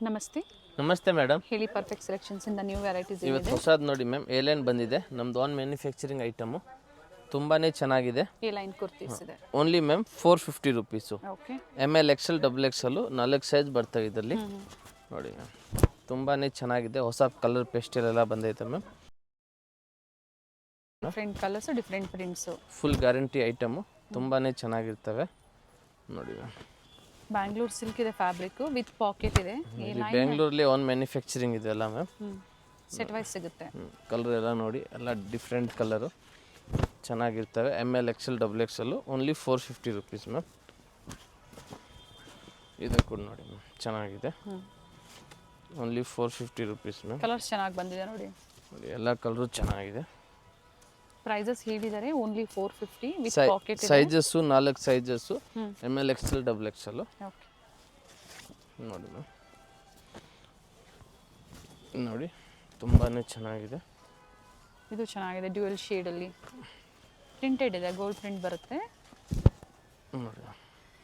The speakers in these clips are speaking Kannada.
ನಮಸ್ತೆ ನಮಸ್ತೆ ಮೇಡಮ್. ಹೇಳಿ, ಪರ್ಫೆಕ್ಟ್ ಸೆಲೆಕ್ಷನ್ಸ್ ಇಂದ ನ್ಯೂ ವೆರೈಟೀಸ್ ಇವತ್ತು ಹೊಸದು ನೋಡಿ ಮ್ಯಾಮ್, ಎ ಲೈನ್ ಬಂದಿದೆ. ನಮ್ದು ಓನ್ ಮ್ಯಾನುಫ್ಯಾಕ್ಚರಿಂಗ್ ಐಟಮು, ತುಂಬಾ ಚೆನ್ನಾಗಿದೆ. ಎ ಲೈನ್ ಕುರ್ತೀಸ್ ಇದೆ. Only ma'am 450 rupees. Okay, ML XL XXL 4 size ಬರ್ತವೆ ಇದರಲ್ಲಿ. ನೋಡಿ ಮ್ಯಾಮ್, ತುಂಬಾ ಚೆನ್ನಾಗಿದೆ. ಹೊಸ ಕಲರ್ ಪೇಸ್ಟಲ್ ಎಲ್ಲ ಬಂದೈತೆ ma'am. Different colours, different prints. Full guarantee item, ತುಂಬಾ ಚೆನ್ನಾಗಿರ್ತವೆ. ನೋಡಿ ಮ್ಯಾಮ್, ಬ್ಯಾಂಗ್ಳೂರ್ ಸಿಲ್ಕ್ ಇದೆ, ಫ್ಯಾಬ್ರಿಕ್ ವಿತ್ ಪಾಕೆಟ್ ಇದೆ. ಬೆಂಗಳೂರಲ್ಲಿ ಓನ್ ಮ್ಯಾನುಫ್ಯಾಕ್ಚರಿಂಗ್ ಇದೆ ಎಲ್ಲ ಮ್ಯಾಮ್. ಸೆಟ್ ವೈಸ್ ಸಿಗುತ್ತೆ. ಕಲರ್ ಎಲ್ಲ ನೋಡಿ, ಎಲ್ಲ ಡಿಫ್ರೆಂಟ್ ಕಲರು ಚೆನ್ನಾಗಿರ್ತವೆ. ML XL XXL only 450 rupees ma'am. ಇದು ಕೂಡ ನೋಡಿ ಮ್ಯಾಮ್, ಚೆನ್ನಾಗಿದೆ. Only 450 rupees ma'am. ಕಲರ್ಸ್ ಚೆನ್ನಾಗಿ ಬಂದಿದೆ ನೋಡಿ. ಎಲ್ಲ ಕಲರು ಚೆನ್ನಾಗಿದೆ. ಪ್ರೈಸಸ್ ಹೇಳಿದ್ದಾರೆ ಓನ್ಲಿ 450 ವಿತ್ ಪಾಕೆಟ್ ಇದೆ. Sizes 4 sizes, ML XL XXL. Okay, ನೋಡಿ ಮ್ಯಾಮ್, ನೋಡಿ ತುಂಬಾ ಚೆನ್ನಾಗಿದೆ. ಇದು ಚೆನ್ನಾಗಿದೆ. ಡ್ಯುಯಲ್ ಶೇಡಲ್ಲಿ ಪ್ರಿಂಟೆಡ್ ಇದೆ, ಗೋಲ್ಡ್ ಪ್ರಿಂಟ್ ಬರುತ್ತೆ. ನೋಡಿ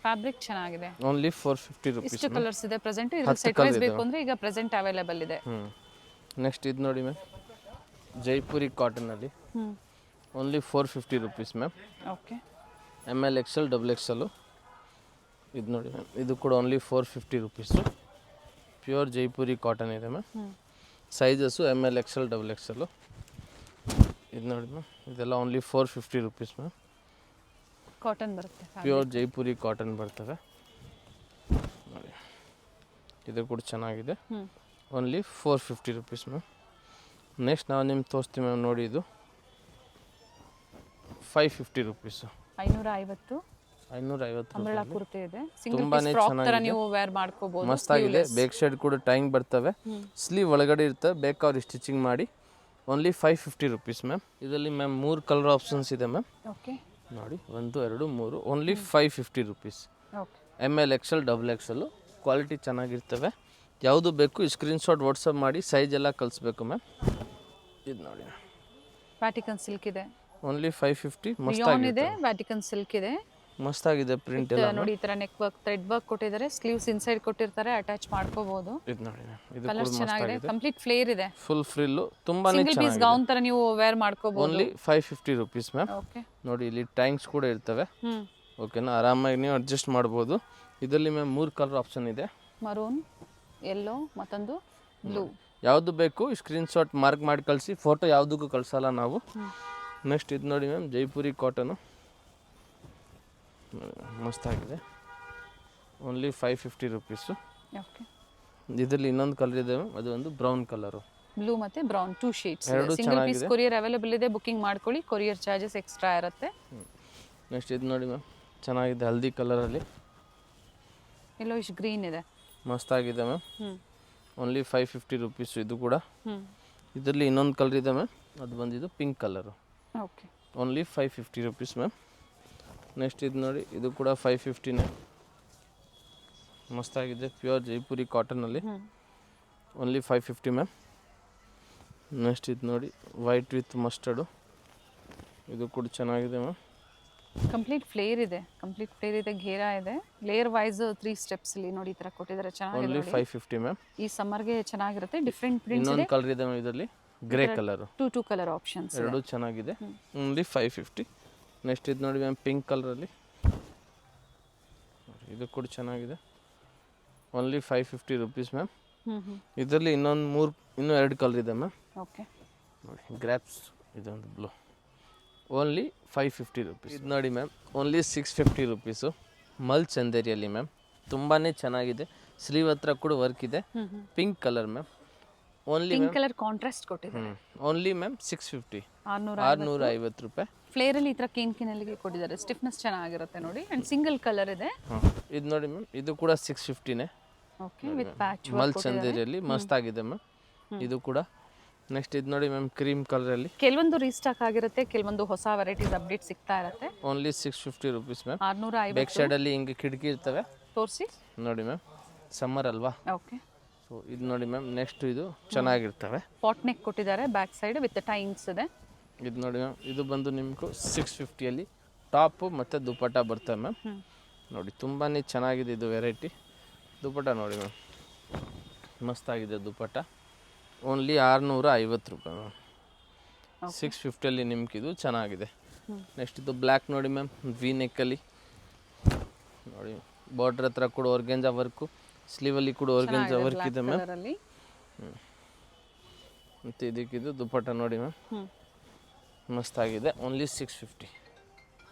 ಫ್ಯಾಬ್ರಿಕ್ ಚೆನ್ನಾಗಿದೆ. Only 450 rupees. ಇಷ್ಟು ಕಲರ್ಸ್ ಇದೆ ಪ್ರೆಸೆಂಟ್. ಇದು ಸೆಟ್ ವೈಸ್ ಬೇಕು ಅಂದರೆ ಈಗ ಪ್ರೆಸೆಂಟ್ ಅವೈಲೇಬಲ್ ಇದೆ. ನೆಕ್ಸ್ಟ್ ಇದು ನೋಡಿ ಮ್ಯಾಮ್, ಜೈಪುರಿ ಕಾಟನಲ್ಲಿ only 450 rupees ma'am. Okay, ML XL XXL. ಇದು ನೋಡಿ ಮ್ಯಾಮ್, ಇದು ಕೂಡ only 450 rupees. Pure Jaipuri cotton ಇದೆ ma'am. Sizes ML XL XXL. ಇದು ನೋಡಿ ಮ್ಯಾಮ್, ಇದೆಲ್ಲ ಓನ್ಲಿ 450 ರುಪೀಸ್ ಮ್ಯಾಮ್. ಕಾಟನ್ ಬರುತ್ತೆ, ಪ್ಯೂರ್ ಜೈಪುರಿ ಕಾಟನ್ ಬರ್ತವೆ ನೋಡಿ. ಇದು ಕೂಡ ಚೆನ್ನಾಗಿದೆ. Only 450 rupees ma'am. ನೆಕ್ಸ್ಟ್ ನಾವು ನಿಮ್ಗೆ ತೋರಿಸ್ತೀವಿ ಮ್ಯಾಮ್. ನೋಡಿ, ಇದು 550 ರುಪೀಸು. 550 ಅಂಬ್ರೆಲಾ ಕುರ್ತಿ ಇದೆ. ಸಿಂಗಲ್ ಪೀಸ್ ಫ್ರಾಕ್ ತರ ನೀವು ವೇರ್ ಮಾಡ್ಕೋಬಹುದು. ಮಸ್ತಾಗಿದೆ. ಬೇಕ್ ಸೈಡ್ ಕೂಡ ಟೈಂಗ್ ಬರ್ತವೆ, ಸ್ಲೀವ್ ಒಳಗಡೆ ಇರ್ತವೆ. ಬೇಕಾದ್ರೆ ಸ್ಟಿಚಿಂಗ್ ಮಾಡಿ ಓನ್ಲಿ 550 ರುಪೀಸ್ ಮ್ಯಾಮ್. ಇದರಲ್ಲಿ ಮ್ಯಾಮ್ 3 ಕಲರ್ ಆಪ್ಷನ್ಸ್ ಇದೆ ಮ್ಯಾಮ್. ಓಕೆ, ನೋಡಿ, 1 2 3. Only 550 rupees. Okay, ML XL XXL. Quality ಚೆನ್ನಾಗಿರ್ತವೆ. ಯಾವುದು ಬೇಕು ಸ್ಕ್ರೀನ್ಶಾಟ್ ವಾಟ್ಸಪ್ ಮಾಡಿ, ಸೈಜ್ ಎಲ್ಲ ಕಳಿಸ್ಬೇಕು ಮ್ಯಾಮ್. ಇದು ನೋಡಿ, ವ್ಯಾಟಿಕನ್ ಸಿಲ್ಕ್ ಇದೆ. ಓನ್ಲಿ 550. ಇದೆ, ವ್ಯಾಟಿಕನ್ ಸಿಲ್ಕ್ ಇದೆ. ಮಸ್ತಾಗಿದೆ ಪ್ರಿಂಟ್ ಎಲ್ಲ ನೋಡಿ. ಈ ತರ ನೆಕ್ ವರ್ಕ್, ಥ್ರೆಡ್ ವರ್ಕ್ ಕೊಟ್ಟಿದ್ದಾರೆ. ಸ್ಲೀವ್ಸ್ ಇನ್ಸೈಡ್ ಕೊಟ್ಟಿರ್ತಾರೆ, ಅಟ್ಯಾಚ್ ಮಾಡ್ಕೋಬಹುದು. ಇದು ನೋಡಿ, ಇದು ಕಲರ್ ಚೆನ್ನಾಗಿದೆ. ಕಂಪ್ಲೀಟ್ ಫ್ಲೇರ್ ಇದೆ, ಫುಲ್ ಫ್ರಿಲ್, ತುಂಬಾನೇ ಸಿಂಗಲ್ ಪೀಸ್ ಗೌನ್ ತರ ನೀವು ವೇರ್ ಮಾಡ್ಕೋಬಹುದು. Only 550 rupees ma'am. ಓಕೆ, ನೋಡಿ, ಇಲ್ಲಿ ಟ್ಯಾಂಕ್ಸ್ ಕೂಡ ಇರ್ತವೆ. ಓಕೆನಾ, ಆರಾಮಾಗಿ ನೀವು ಅಡ್ಜಸ್ಟ್ ಮಾಡ್ಬೋದು. ಇದರಲ್ಲಿ ಮ್ಯಾಮ್ 3 ಕಲರ್ ಆಪ್ಷನ್ ಇದೆ. ಮರೂನ್, ಯೆಲ್ಲೋ, ಮತ್ತೊಂದು ಬ್ಲೂ. ಯಾವುದು ಬೇಕು ಸ್ಕ್ರೀನ್ಶಾಟ್ ಮಾರ್ಕ್ ಮಾಡಿ ಕಳಿಸಿ. ಫೋಟೋ ಯಾವುದಕ್ಕೂ ಕಳಿಸಲ್ಲ ನಾವು. ನೆಕ್ಸ್ಟ್ ಇದು ನೋಡಿ ಮ್ಯಾಮ್, ಜೈಪುರಿ ಕಾಟನು ಮಸ್ತಾಗಿದೆ. Only 550 rupees. ಓಕೆ, ಇದರಲ್ಲಿ ಇನ್ನೊಂದು ಕಲರ್ ಇದೆ ಮ್ಯಾಮ್, ಅದು ಒಂದು ಬ್ರೌನ್ ಕಲರು. ಬ್ಲೂ ಮತ್ತೆ ಬ್ರೌನ್ 2 ಶೇಡ್ಸ್. ಎರಡು ಸಿಂಗಲ್ ಪೀಸ್ ಕೊರಿಯರ್ ಅವೈಲೇಬಲ್ ಇದೆ. ಬುಕಿಂಗ್ ಮಾಡ್ಕೊಳ್ಳಿ, ಕೊರಿಯರ್ ಚಾರ್ಜಸ್ ಎಕ್ಸ್ಟ್ರಾ ಇರುತ್ತೆ. ನೆಕ್ಸ್ಟ್ ಇದು ನೋಡಿ ಮ್ಯಾಮ್, ಚೆನ್ನಾಗಿದೆ. ಹಲ್ದಿ ಕಲರಲ್ಲಿ ಯೆಲ್ಲೋಯಿಶ್ ಗ್ರೀನ್ ಇದೆ. ಮಸ್ತಾಗಿದೆ ಮ್ಯಾಮ್. Only 550 rupees. ಇದು ಕೂಡ ಇದರಲ್ಲಿ ಇನ್ನೊಂದು ಕಲರ್ ಇದೆ ಮ್ಯಾಮ್, ಅದು ಬಂದಿದ್ದು pink colour. Okay, only 550 rupees ma'am. Next ಇದು ನೋಡಿ, ಇದು ಕೂಡ 550ನೇ. ಮಸ್ತಾಗಿದೆ. ಪ್ಯೂರ್ ಜೈಪುರಿ ಕಾಟನಲ್ಲಿ ಓನ್ಲಿ 550 ಮ್ಯಾಮ್. ನೆಕ್ಸ್ಟ್ ಇದು ನೋಡಿ, ವೈಟ್ ವಿತ್ ಮಸ್ಟರ್ಡು. ಇದು ಕೂಡ ಚೆನ್ನಾಗಿದೆ ಮ್ಯಾಮ್. ಕಂಪ್ಲೀಟ್ ಫ್ಲೇರ್ ಇದೆ, ಘೇರಾ ಇದೆ. ಲೇಯರ್ ವೈಸ್ 3 ಸ್ಟೆಪ್ಸ್ ಇಲ್ಲಿ ನೋಡಿ, ಈ ತರ ಕೊಟ್ಟಿದ್ದಾರೆ. ಚೆನ್ನಾಗಿದೆ. Only 550 ma'am. ಈ ಸಮ್ಮರ್ಗೆ ಚೆನ್ನಾಗಿರುತ್ತೆ. ಡಿಫ್ರೆಂಟ್ ಪ್ರಿಂಟ್ಸ್ ಇದೆ. ಇನ್ನೊಂದು ಕಲರ್ ಇದೆ ಮ್ಯಾಮ್, ಇದರಲ್ಲಿ ಗ್ರೇ ಕಲರು. 2 colour options. ಎರಡು ಚೆನ್ನಾಗಿದೆ. ಓನ್ಲಿ 550. ನೆಕ್ಸ್ಟ್ ಇದು ನೋಡಿ ಮ್ಯಾಮ್, ಪಿಂಕ್ ಕಲರಲ್ಲಿ. ಇದು ಕೂಡ ಚೆನ್ನಾಗಿದೆ. Only 550 rupees ma'am. ಇದರಲ್ಲಿ ಇನ್ನೂ 2 ಕಲರ್ ಇದೆ ಮ್ಯಾಮ್. ಓಕೆ, ನೋಡಿ, ಗ್ರ್ಯಾಪ್ಸ್, ಇದೊಂದು ಬ್ಲೂ. Only 550 rupees. ಇದು ನೋಡಿ ಮ್ಯಾಮ್, ಓನ್ಲಿ 650 ರುಪೀಸು. ಮಲ್ ಚಂದೇರಿಯಲ್ಲಿ ಮ್ಯಾಮ್, ತುಂಬಾ ಚೆನ್ನಾಗಿದೆ. ಸ್ಲೀವ್ ಹತ್ರ ಕೂಡ ವರ್ಕ್ ಇದೆ. Pink colour ma'am. Only pink colour contrast ಕೊಟ್ಟಿದ್ದಾರೆ. Only ma'am 650. 650 ರೂಪಾಯಿ. ಫ್ಲೇರ್ ಅಲ್ಲಿ ಈ ತರ ಕೇನ್ಕಿನಲ್ಲಿ ಕೊಟ್ಟಿದ್ದಾರೆ. ಸ್ಟಿಫ್ನೆಸ್ ಚೆನ್ನಾಗಿರುತ್ತೆ ನೋಡಿ. ಅಂಡ್ ಸಿಂಗಲ್ ಕಲರ್ ಇದೆ. ಇದು ನೋಡಿ ಮ್ಯಾಮ್, ಇದು ಕೂಡ 650ನೇ. Okay, with patch work. Mul ಚಂದೇರಿಯಲ್ಲಿ ಮಸ್ತಾಗಿದೆ ಮ್ಯಾಮ್. ಇದು ಕೂಡ. ನೆಕ್ಸ್ಟ್ ಇದು ನೋಡಿ ಮ್ಯಾಮ್, ಕ್ರೀಮ್ ಕಲರಲ್ಲಿ. ಕೆಲವೊಂದು ರೀಸ್ಟಾಕ್ ಆಗಿರುತ್ತೆ, ಕೆಲವೊಂದು ಹೊಸ ವೆರೈಟೀಸ್ ಅಪ್ಡೇಟ್ ಸಿಗ್ತಾ ಇರುತ್ತೆ. Only 650 rupees ma'am. 650. ಬ್ಯಾಕ್ ಸೈಡಲ್ಲಿ ಹಿಂಗೆ ಕಿಟಕಿ ಇರ್ತವೆ, ತೋರಿಸಿ. ನೋಡಿ ಮ್ಯಾಮ್, ಸಮ್ಮರ್ ಅಲ್ವಾ. ಓಕೆ, ಸೊ ಇದು ನೋಡಿ ಮ್ಯಾಮ್. ನೆಕ್ಸ್ಟ್ ಇದು ಚೆನ್ನಾಗಿರ್ತವೆ. ಪಾಟ್ ನೆಕ್ ಕೊಟ್ಟಿದ್ದಾರೆ, ಬ್ಯಾಕ್ ಸೈಡ್ ವಿತ್ ಟೈಮ್ಸ್ ಇದೆ. ಇದು ನೋಡಿ ಮ್ಯಾಮ್, ಇದು ಬಂದು ನಿಮ್ಗೆ 650ಅಲ್ಲಿ ಟಾಪು ಮತ್ತು ದುಪಟ್ಟ ಬರ್ತವೆ ಮ್ಯಾಮ್. ನೋಡಿ, ತುಂಬಾ ಚೆನ್ನಾಗಿದೆ ಇದು ವೆರೈಟಿ. ದುಪಟ್ಟ ನೋಡಿ ಮ್ಯಾಮ್, ಮಸ್ತಾಗಿದೆ ದುಪ್ಪಟ್ಟ. ಓನ್ಲಿ 650 ರೂಪಾಯಿ ಮ್ಯಾಮ್. 650ಅಲ್ಲಿ ನಿಮ್ಗಿದು ಚೆನ್ನಾಗಿದೆ. ನೆಕ್ಸ್ಟ್ ಇದು ಬ್ಲ್ಯಾಕ್ ನೋಡಿ ಮ್ಯಾಮ್, ವಿ ನೆಕ್ಕಲ್ಲಿ ನೋಡಿ, ಬಾರ್ಡ್ರ್ ಹತ್ರ ಕೂಡ ಆರ್ಗೆಂಜಾ ವರ್ಕು, ಸ್ಲೀವಲ್ಲಿ ಕೂಡ ಆರ್ಗೆಂಜಾ ವರ್ಕ್ ಇದೆ ಮ್ಯಾಮ್. ಅದರಲ್ಲಿ ಮತ್ತು ಇದಕ್ಕಿದು ದುಪ್ಪಟ್ಟ ನೋಡಿ ಮ್ಯಾಮ್, ಮಸ್ತಾಗಿದೆ. ಓನ್ಲಿ 650,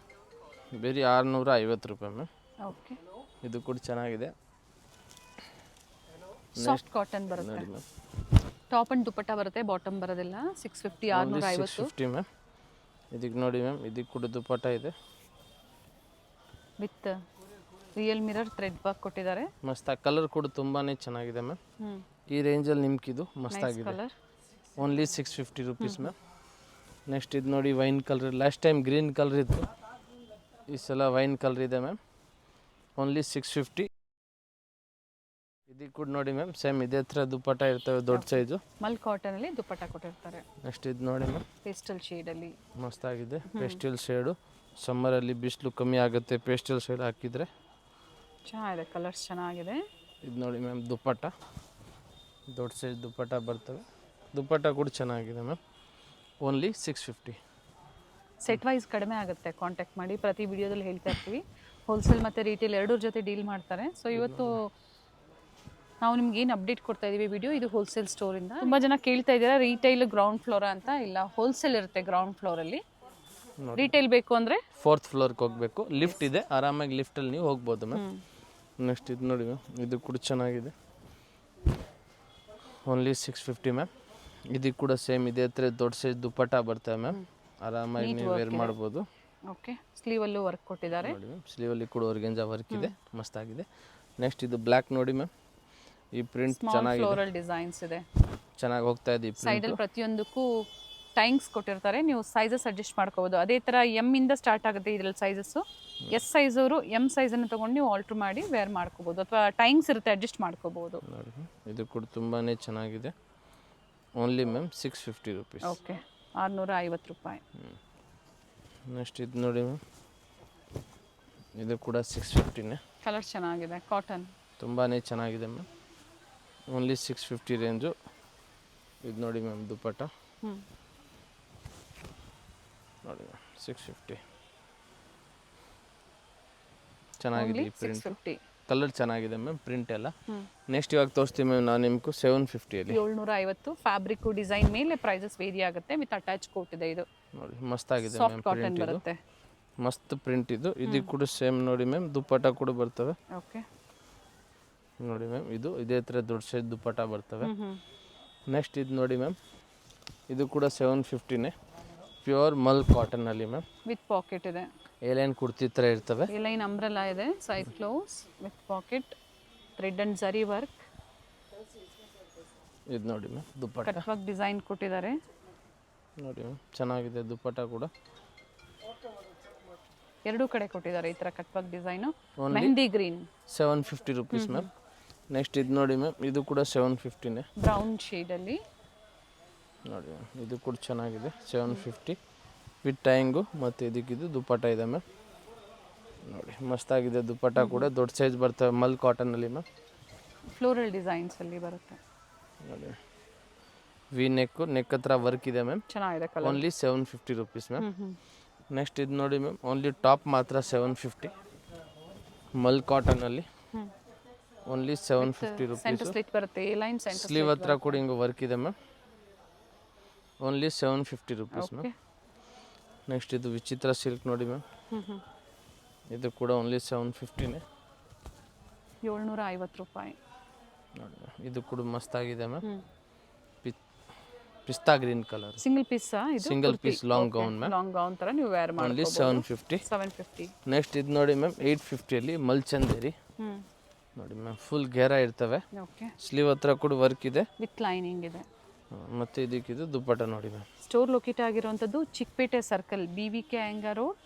ಬೇರೆ 650 ರೂಪಾಯಿ ಮ್ಯಾಮ್. ಓಕೆ, ಇದು ಕೂಡ ಚೆನ್ನಾಗಿದೆ ಸಾಫ್ಟ್ ಕಾಟನ್ ಬರುತ್ತೆ. ನೋಡಿ ಮ್ಯಾಮ್, ಟಾಪ್ ಅಂಡ್ ದುಪ್ಪಟ್ಟ ಬರುತ್ತೆ, ಬಾಟಮ್ ಬರೋದಿಲ್ಲ. 650, 650. 650 ಮ್ಯಾಮ್. ಇದಕ್ಕೆ ನೋಡಿ ಮ್ಯಾಮ್, ಇದಕ್ಕೆ ಕೂಡ ದುಪ್ಪಟ್ಟ ಇದೆ with real mirror thread work ಕೊಟ್ಟಿದ್ದಾರೆ. ಮಸ್ತ್. ಕಲರ್ ಕೂಡ ತುಂಬಾ ಚೆನ್ನಾಗಿದೆ ಮ್ಯಾಮ್. ಈ ರೇಂಜಲ್ಲಿ ನಿಮ್ಗಿದು ಮಸ್ತಾಗಿದೆ. Colour only 650 rupees ma'am. Next ಇದು ನೋಡಿ, wine colour. Last time green colour ಇತ್ತು, ಈ ಸಲ ವೈನ್ ಕಲರ್ ಇದೆ ಮ್ಯಾಮ್. ಓನ್ಲಿ 650. ಇದಕ್ಕೆ ಕೂಡ ನೋಡಿ ಮ್ಯಾಮ್, ಸೇಮ್ ಇದೇ ಥರ ದುಪ್ಪಟ್ಟ ಇರ್ತವೆ, ದೊಡ್ಡ ಸೈಜು. ಮಲ್ ಕಾಟನ್ ಅಲ್ಲಿ ದುಪ್ಪಟ್ಟ ಕೊಟ್ಟಿರ್ತಾರೆ. ನೆಕ್ಸ್ಟ್ ಇದು ನೋಡಿ ಮ್ಯಾಮ್, ಪೇಸ್ಟಲ್ ಶೇಡ್ ಅಲ್ಲಿ ಮಸ್ತಾಗಿದೆ. ಪೇಸ್ಟಲ್ ಶೇಡು, ಸಮ್ಮರಲ್ಲಿ ಬಿಸಿಲು ಕಮ್ಮಿ ಆಗುತ್ತೆ ಪೇಸ್ಟಲ್ ಶೇಡ್ ಹಾಕಿದರೆ. ಚೆನ್ನಾಗಿದೆ, ಕಲರ್ಸ್ ಚೆನ್ನಾಗಿದೆ. ಇದು ನೋಡಿ ಮ್ಯಾಮ್, ದುಪ್ಪಟ್ಟ ದೊಡ್ಡ ಸೈಜ್ ದುಪ್ಪಟ್ಟ ಬರ್ತವೆ. ದುಪ್ಪಟ್ಟ ಕೂಡ ಚೆನ್ನಾಗಿದೆ ಮ್ಯಾಮ್. ಓನ್ಲಿ 650. ಸೆಟ್ ವೈಸ್ ಕಡಿಮೆ ಆಗುತ್ತೆ, ಕಾಂಟ್ಯಾಕ್ಟ್ ಮಾಡಿ. ಪ್ರತಿ ವಿಡಿಯೋದಲ್ಲಿ ಹೇಳ್ತಾ ಇರ್ತೀವಿ, ಹೋಲ್ಸೇಲ್ ಮತ್ತು ರೀಟೇಲ್ ಎರಡರ ಜೊತೆ ಡೀಲ್ ಮಾಡ್ತಾರೆ. ಸೊ ಇವತ್ತು ನಾವು ನಿಮ್ಗೆ ಏನು ಅಪ್ಡೇಟ್ ಕೊಡ್ತಾ ಇದೀವಿ ವಿಡಿಯೋ, ಇದು ಹೋಲ್ಸೇಲ್ ಸ್ಟೋರಿಂದ. ತುಂಬ ಜನ ಕೇಳ್ತಾ ಇದ್ದೀರಾ ರೀಟೈಲ್ ಗ್ರೌಂಡ್ ಫ್ಲೋರ್ ಅಂತ. ಇಲ್ಲ, ಹೋಲ್ಸೇಲ್ ಇರುತ್ತೆ ಗ್ರೌಂಡ್ ಫ್ಲೋರಲ್ಲಿ. ರೀಟೇಲ್ ಬೇಕು ಅಂದರೆ 4th ಫ್ಲೋರ್ಗೆ ಹೋಗಬೇಕು, ಲಿಫ್ಟ್ ಇದೆ, ಆರಾಮಾಗಿ ಲಿಫ್ಟಲ್ಲಿ ನೀವು ಹೋಗ್ಬೋದು ಮ್ಯಾಮ್. ನೆಕ್ಸ್ಟ್ ಇದು ನೋಡಿ ಮ್ಯಾಮ್, ಇದು ಕೂಡ ಚೆನ್ನಾಗಿದೆ. Only 650 ma'am. ಇದಕ್ಕೆ ಕೂಡ ಸೇಮ್ ಇದೇ ಥರ ದೊಡ್ಡ ಸೈಜ್ ದುಪ್ಪಟ್ಟ ಬರ್ತವೆ ಮ್ಯಾಮ್, ಆರಾಮಾಗಿ ನೀವು ವೇರ್ ಮಾಡ್ಬೋದು. ಓಕೆ, ಸ್ಲೀವಲ್ಲೂ ವರ್ಕ್ ಕೊಟ್ಟಿದ್ದಾರೆ. ನೋಡಿ ಮ್ಯಾಮ್, ಸ್ಲೀವಲ್ಲಿ ಕೂಡ ಆರ್ಗೆಂಜಾ ವರ್ಕ್ ಇದೆ, ಮಸ್ತಾಗಿದೆ. ನೆಕ್ಸ್ಟ್ ಇದು ಬ್ಲ್ಯಾಕ್ ನೋಡಿ ಮ್ಯಾಮ್, ಈ ಪ್ರಿಂಟ್ ಚೆನ್ನಾಗಿದೆ, ಫ್ಲೋರಲ್ ಡಿಸೈನ್ಸ್ ಇದೆ, ಚೆನ್ನಾಗಿ ಹೋಗ್ತಾ ಇದೆ. ಈ ಸೈಡಲ್ಲಿ ಪ್ರತಿಯೊಂದಕ್ಕೂ ಟೈಮ್ಸ್ ಕೊಟ್ಟಿರ್ತಾರೆ, ನೀವು ಸೈಜಸ್ ಅಡ್ಜಸ್ಟ್ ಮಾಡ್ಕೋಬೋದು. ಅದೇ ಥರ ಎಮ್ ಇಂದ ಸ್ಟಾರ್ಟ್ ಆಗುತ್ತೆ ಇದರಲ್ಲಿ ಸೈಜಸ್ಸು. ಎಸ್ ಸೈಜ್ ಅವರು ಎಮ್ ಸೈಜನ್ನು ತೊಗೊಂಡು ನೀವು ಆಲ್ಟ್ರ್ ಮಾಡಿ ವೇರ್ ಮಾಡ್ಕೋಬೋದು, ಅಥವಾ ಟೈಮ್ಸ್ ಇರುತ್ತೆ ಅಡ್ಜಸ್ಟ್ ಮಾಡ್ಕೋಬೋದು. ನೋಡಿ, ಇದು ಕೂಡ ತುಂಬಾ ಚೆನ್ನಾಗಿದೆ. Only ma'am 650 rupees. ಓಕೆ, 650 ರೂಪಾಯಿ. ನೆಕ್ಸ್ಟ್ ಇದು ನೋಡಿ ಮ್ಯಾಮ್, ಇದು ಕೂಡ 650ನೇ. ಕಲರ್ ಚೆನ್ನಾಗಿದೆ, ಕಾಟನ್ ತುಂಬಾ ಚೆನ್ನಾಗಿದೆ ಮ್ಯಾಮ್. Only 650 range. ಇದು ನೋಡಿ ಮ್ಯಾಮ್, ದುಪ್ಪಟ್ಟ ನೋಡಿ ಮ್ಯಾಮ್, 650 ಚೆನ್ನಾಗಿದೆ. ಈ ಪ್ರಿಂಟ್ 650. ಕಲರ್ ಚೆನ್ನಾಗಿದೆ ಮ್ಯಾಮ್, ಪ್ರಿಂಟ್ ಎಲ್ಲ. ನೆಕ್ಸ್ಟ್ ಇವಾಗ ತೋರಿಸ್ತೀವಿ ಮ್ಯಾಮ್ ನಾನು ನಿಮ್ಗೆ 750ಅಲ್ಲಿ. 750. ಫ್ಯಾಬ್ರಿಕ್ ಡಿಸೈನ್ ಮೇಲೆ ಪ್ರೈಸಸ್ ವೇರಿ ಆಗುತ್ತೆ. ವಿತ್ ಅಟ್ಯಾಚ್ ಕೋಟ್ ಇದೆ. ಇದು ನೋಡಿ, ಮಸ್ತಾಗಿದೆ ಸಾಫ್ಟ್ ಮ್ಯಾಮ್, ಕಾಟನ್ ಪ್ರಿಂಟ್ ಇದು ಬರುತ್ತೆ. ಮಸ್ತ್ ಪ್ರಿಂಟ್ ಇದು. ಇದಕ್ಕೆ ಕೂಡ ಸೇಮ್ ನೋಡಿ ಮ್ಯಾಮ್, ದುಪ್ಪಟ್ಟ ಕೂಡ ಬರ್ತವೆ. ಓಕೆ, ನೋಡಿ ಮ್ಯಾಮ್, ಇದು ಇದೇ ಥರ ದೊಡ್ಡ ಸೈಜ್ ದುಪ್ಪಟ್ಟ ಬರ್ತವೆ. ನೆಕ್ಸ್ಟ್ ಇದು ನೋಡಿ ಮ್ಯಾಮ್, ಇದು ಕೂಡ 750ನೇ. Pure Mal ಕಾಟನಲ್ಲಿ ma'am, with pocket ಇದೆ. ಏಲೈನ್ ಕುರ್ತಿ ಥರ ಇರ್ತವೆ. ಏಲೈನ್ ಅಂಬ್ರೆಲಾ ಇದೆ, side close with packet, thread and ಜರಿ ವರ್ಕ್. ಇದು ನೋಡಿ ಮ್ಯಾಮ್, ದುಪ್ಪಟ್ಟ ಕಟ್ ವರ್ಕ್ ಡಿಸೈನ್ ಕೊಟ್ಟಿದ್ದಾರೆ. ನೋಡಿ ಮ್ಯಾಮ್, ಚೆನ್ನಾಗಿದೆ ದುಪ್ಪಟ್ಟ ಕೂಡ. ಎರಡೂ ಕಡೆ ಕೊಟ್ಟಿದ್ದಾರೆ ಈ ಥರ cut work design. Mehndi green 750 rupees ma'am. Next ಇದು ನೋಡಿ ಮ್ಯಾಮ್, ಇದು ಕೂಡ 750ನೇ. ಬ್ರೌನ್ ಶೇಡಲ್ಲಿ ನೋಡಿ ಮ್ಯಾಮ್, ಇದು ಕೂಡ ಚೆನ್ನಾಗಿದೆ. 750 ವಿತ್ ಟೈಂಗು, ಮತ್ತು ಇದಕ್ಕಿದು ದುಪ್ಪಟ್ಟ ಇದೆ ಮ್ಯಾಮ್. ನೋಡಿ, ಮಸ್ತಾಗಿದೆ ದುಪ್ಪಟ್ಟ ಕೂಡ. ದೊಡ್ಡ ಸೈಜ್ ಬರ್ತವೆ ಮಲ್ ಕಾಟನಲ್ಲಿ ಮ್ಯಾಮ್. ಫ್ಲೋರಲ್ ಡಿಸೈನ್ಸಲ್ಲಿ ಬರುತ್ತೆ. ನೋಡಿ, ವಿ ನೆಕ್ ಹತ್ರ ವರ್ಕ್ ಇದೆ ಮ್ಯಾಮ್. ಚೆನ್ನಾಗಿದೆ colour. Only 750 rupees ma'am. Next ಇದು ನೋಡಿ ಮ್ಯಾಮ್, ಓನ್ಲಿ ಟಾಪ್ ಮಾತ್ರ 750 ಮಲ್ ಕಾಟನಲ್ಲಿ. Only 750 centre rupees. ಸ್ಲಿಟ್ ಬರುತ್ತೆ, ಎ ಲೈನ್ ಸೆಂಟರ್ ಸ್ಲೀವ್ ಹತ್ರ ಕೂಡ ಹಿಂಗೆ ವರ್ಕ್ ಇದೆ ma'am. Only 750 rupees ma'am. Next ಇದು ವಿಚಿತ್ರ ಸಿಲ್ಕ್ ನೋಡಿ ಮ್ಯಾಮ್, ಇದು ಕೂಡ ಓನ್ಲಿ 750ನೇ. 750 ರೂಪಾಯಿ. ನೋಡಿ ಮ್ಯಾಮ್, ಇದು ಕೂಡ ಮಸ್ತಾಗಿದೆ ma'am. Pista green colour, single piece ಇದು, single piece long gown ma'am. Long gown ತರ ನೀವು ವೇರ್ ಓನ್ಲಿ ಮಾಡ್ಬೋದು. 750. 750. ನೆಕ್ಸ್ಟ್ ಇದು ನೋಡಿ ಮ್ಯಾಮ್, 850ಅಲ್ಲಿ ಮಲ್ಚಂದೇರಿ. ನೋಡಿ ಮ್ಯಾಮ್, ಫುಲ್ ಘೇರ ಇರ್ತವೆ. ಓಕೆ, ಸ್ಲೀವ್ ಹತ್ರ ಕೂಡ ವರ್ಕ್ ಇದೆ, ವಿತ್ ಲೈನಿಂಗ್ ಇದೆ. ಮತ್ತು ಇದಕ್ಕಿದು ದುಪ್ಪಟ್ಟ ನೋಡಿ ಮ್ಯಾಮ್. ಸ್ಟೋರ್ ಲೊಕೇಟ್ ಆಗಿರುವಂಥದ್ದು Chikkapete circle, BVK Iyengar road,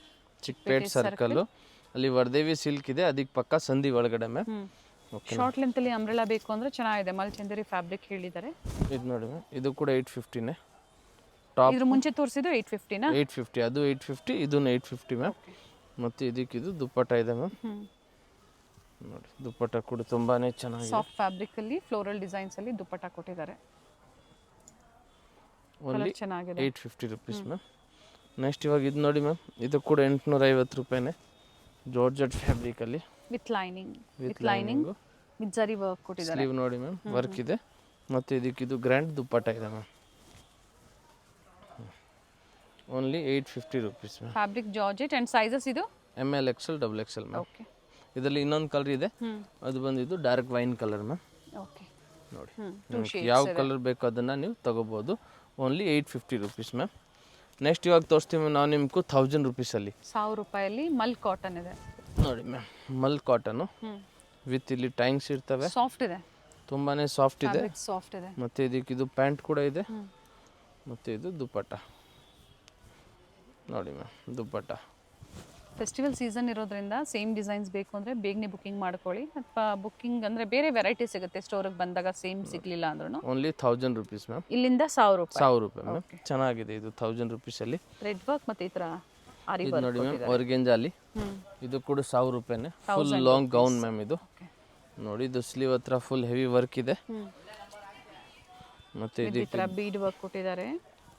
Chikkapete circle. ಅಲ್ಲಿ ವರದೇವಿ ಸಿಲ್ಕ್ ಇದೆ, ಅದಕ್ಕೆ ಪಕ್ಕ ಸಂಧಿ ಒಳಗಡೆ ಮ್ಯಾಮ್. ಓಕೆ, ಶಾರ್ಟ್ ಲೆಂತಲ್ಲಿ ಅಂಬ್ರೆಲಾ ಬೇಕು ಅಂದರೆ ಚೆನ್ನಾಗಿದೆ. ಮಲ್ಚಂದೇರಿ ಫ್ಯಾಬ್ರಿಕ್ ಹೇಳಿದ್ದಾರೆ. ಇದು ನೋಡಿ ಮ್ಯಾಮ್, ಇದು ಕೂಡ 850ನೇ. ಟಾಪ್ ಇದ್ರ ಮುಂಚೆ ತೋರಿಸಿದ್ದು 850ನಾ? 850, ಅದು 850, ಇದನ್ನು 850 ಮ್ಯಾಮ್. ಮತ್ತು ಇದಕ್ಕಿದು ದುಪ್ಪಟ್ಟ ಇದೆ ಮ್ಯಾಮ್. ನೋಡಿ ದುಪ್ಪಟ್ಟ ಕೂಡ ತುಂಬಾನೇ ಚೆನ್ನಾಗಿದೆ. ಸಾಫ್ಟ್ ಫ್ಯಾಬ್ರಿಕ್ ಅಲ್ಲಿ ಫ್ಲೋರಲ್ ಡಿಸೈನ್ಸ್ ಅಲ್ಲಿ ದುಪ್ಪಟ್ಟ ಕೊಟ್ಟಿದ್ದಾರೆ. ಓನ್ಲಿ ಚೆನ್ನಾಗಿದೆ. 850 ರುಪೀಸ್ ಮ್ಯಾಮ್. ನೆಕ್ಸ್ಟ್ ಇವಾಗ ಇದು ನೋಡಿ ಮ್ಯಾಮ್, ಇದು ಕೂಡ 850 ರೂಪಾಯಿನೇ. ಜಾರ್ಜೆಟ್ ಫ್ಯಾಬ್ರಿಕಲ್ಲಿ with lining with zari work ಕೊಟ್ಟಿದ್ದಾರೆ. ಸ್ಲೀವ್ ನೋಡಿ ಮ್ಯಾಮ್, ವರ್ಕ್ ಇದೆ. ಮತ್ತು ಇದಕ್ಕಿದು ಗ್ರ್ಯಾಂಡ್ ದುಪ್ಪಟ್ಟ ಇದೆ ma'am. Only 850 rupees ma'am. Fabric georgette and sizes ಇದು ML XL XXL ma'am. Okay. ಇದರಲ್ಲಿ ಇನ್ನೊಂದು ಕಲರ್ ಇದೆ, ಅದು ಬಂದಿದ್ದು dark wine colour ma'am. Okay ನೋಡಿ ನಿಮಗೆ ಯಾವ ಕಲರ್ ಬೇಕೋ ಅದನ್ನು ನೀವು ತಗೋಬೋದು. Only 850 rupees ma'am. ನೆಕ್ಸ್ಟ್ ಇವಾಗ ತೋರಿಸ್ತೀವಿ ನಾವು ನಿಮ್ಗೂ 1000 ರುಪೀಸಲ್ಲಿ. 1000 ರೂಪಾಯಲ್ಲಿ ಮಲ್ ಕಾಟನ್ ಇದೆ ನೋಡಿ ಮ್ಯಾಮ್, ಮಲ್ ಕಾಟನು ವಿತ್ ಇಲ್ಲಿ ಟೈಂಗ್ಸ್ ಇರ್ತವೆ. ಸಾಫ್ಟ್ ಇದೆ, ತುಂಬಾ ಸಾಫ್ಟ್ ಇದೆ. ಸಾಫ್ಟ್ ಇದೆ. ಮತ್ತು ಇದಕ್ಕಿದು ಪ್ಯಾಂಟ್ ಕೂಡ ಇದೆ. ಮತ್ತು ಇದು ದುಪ್ಪಟ್ಟ ನೋಡಿ ಮ್ಯಾಮ್, ದುಪ್ಪಟ್ಟ. ಫೆಸ್ಟಿವಲ್ ಸೀಸನ್ ಇರೋದ್ರಿಂದ ಸೇಮ್ ಡಿಸೈನ್ಸ್ ಬೇಕು ಅಂದರೆ ಬೇಗನೆ ಬುಕ್ಕಿಂಗ್ ಮಾಡ್ಕೊಳ್ಳಿ. ಅಥವಾ ಬುಕ್ಕಿಂಗ್ ಅಂದರೆ ಬೇರೆ ವೆರೈಟಿ ಸಿಗುತ್ತೆ ಸ್ಟೋರಿಗೆ ಬಂದಾಗ, ಸೇಮ್ ಸಿಗಲಿಲ್ಲ ಅಂದ್ರೂ. Only 1000 rupees ma'am. ಇಲ್ಲಿಂದ 1000 ರೂಪಾಯಿ. 1000 ರೂಪಾಯಿ ಮ್ಯಾಮ್. ಚೆನ್ನಾಗಿದೆ ಇದು 1000 ರುಪೀಸಲ್ಲಿ. ಥ್ರೆಡ್ ವರ್ಕ್ ಮತ್ತು ಈ ಥರ ಆರಿ ಇದು ವರ್ಕ್ ನೋಡಿ ಮ್ಯಾಮ್, ವರ್ಗೆಂಜಾಲಿ. ಇದು ಕೂಡ 1000 ರೂಪಾಯಿನೇ. ಫುಲ್ ಲಾಂಗ್ ಗೌನ್ ಮ್ಯಾಮ್ ಇದು. ನೋಡಿ ಇದು ಸ್ಲೀವ್ ಹತ್ರ ಫುಲ್ ಹೆವಿ ವರ್ಕ್ ಇದೆ. ಮತ್ತು ಈ ಥರ ಬೀಡ್ ವರ್ಕ್ ಕೊಟ್ಟಿದ್ದಾರೆ.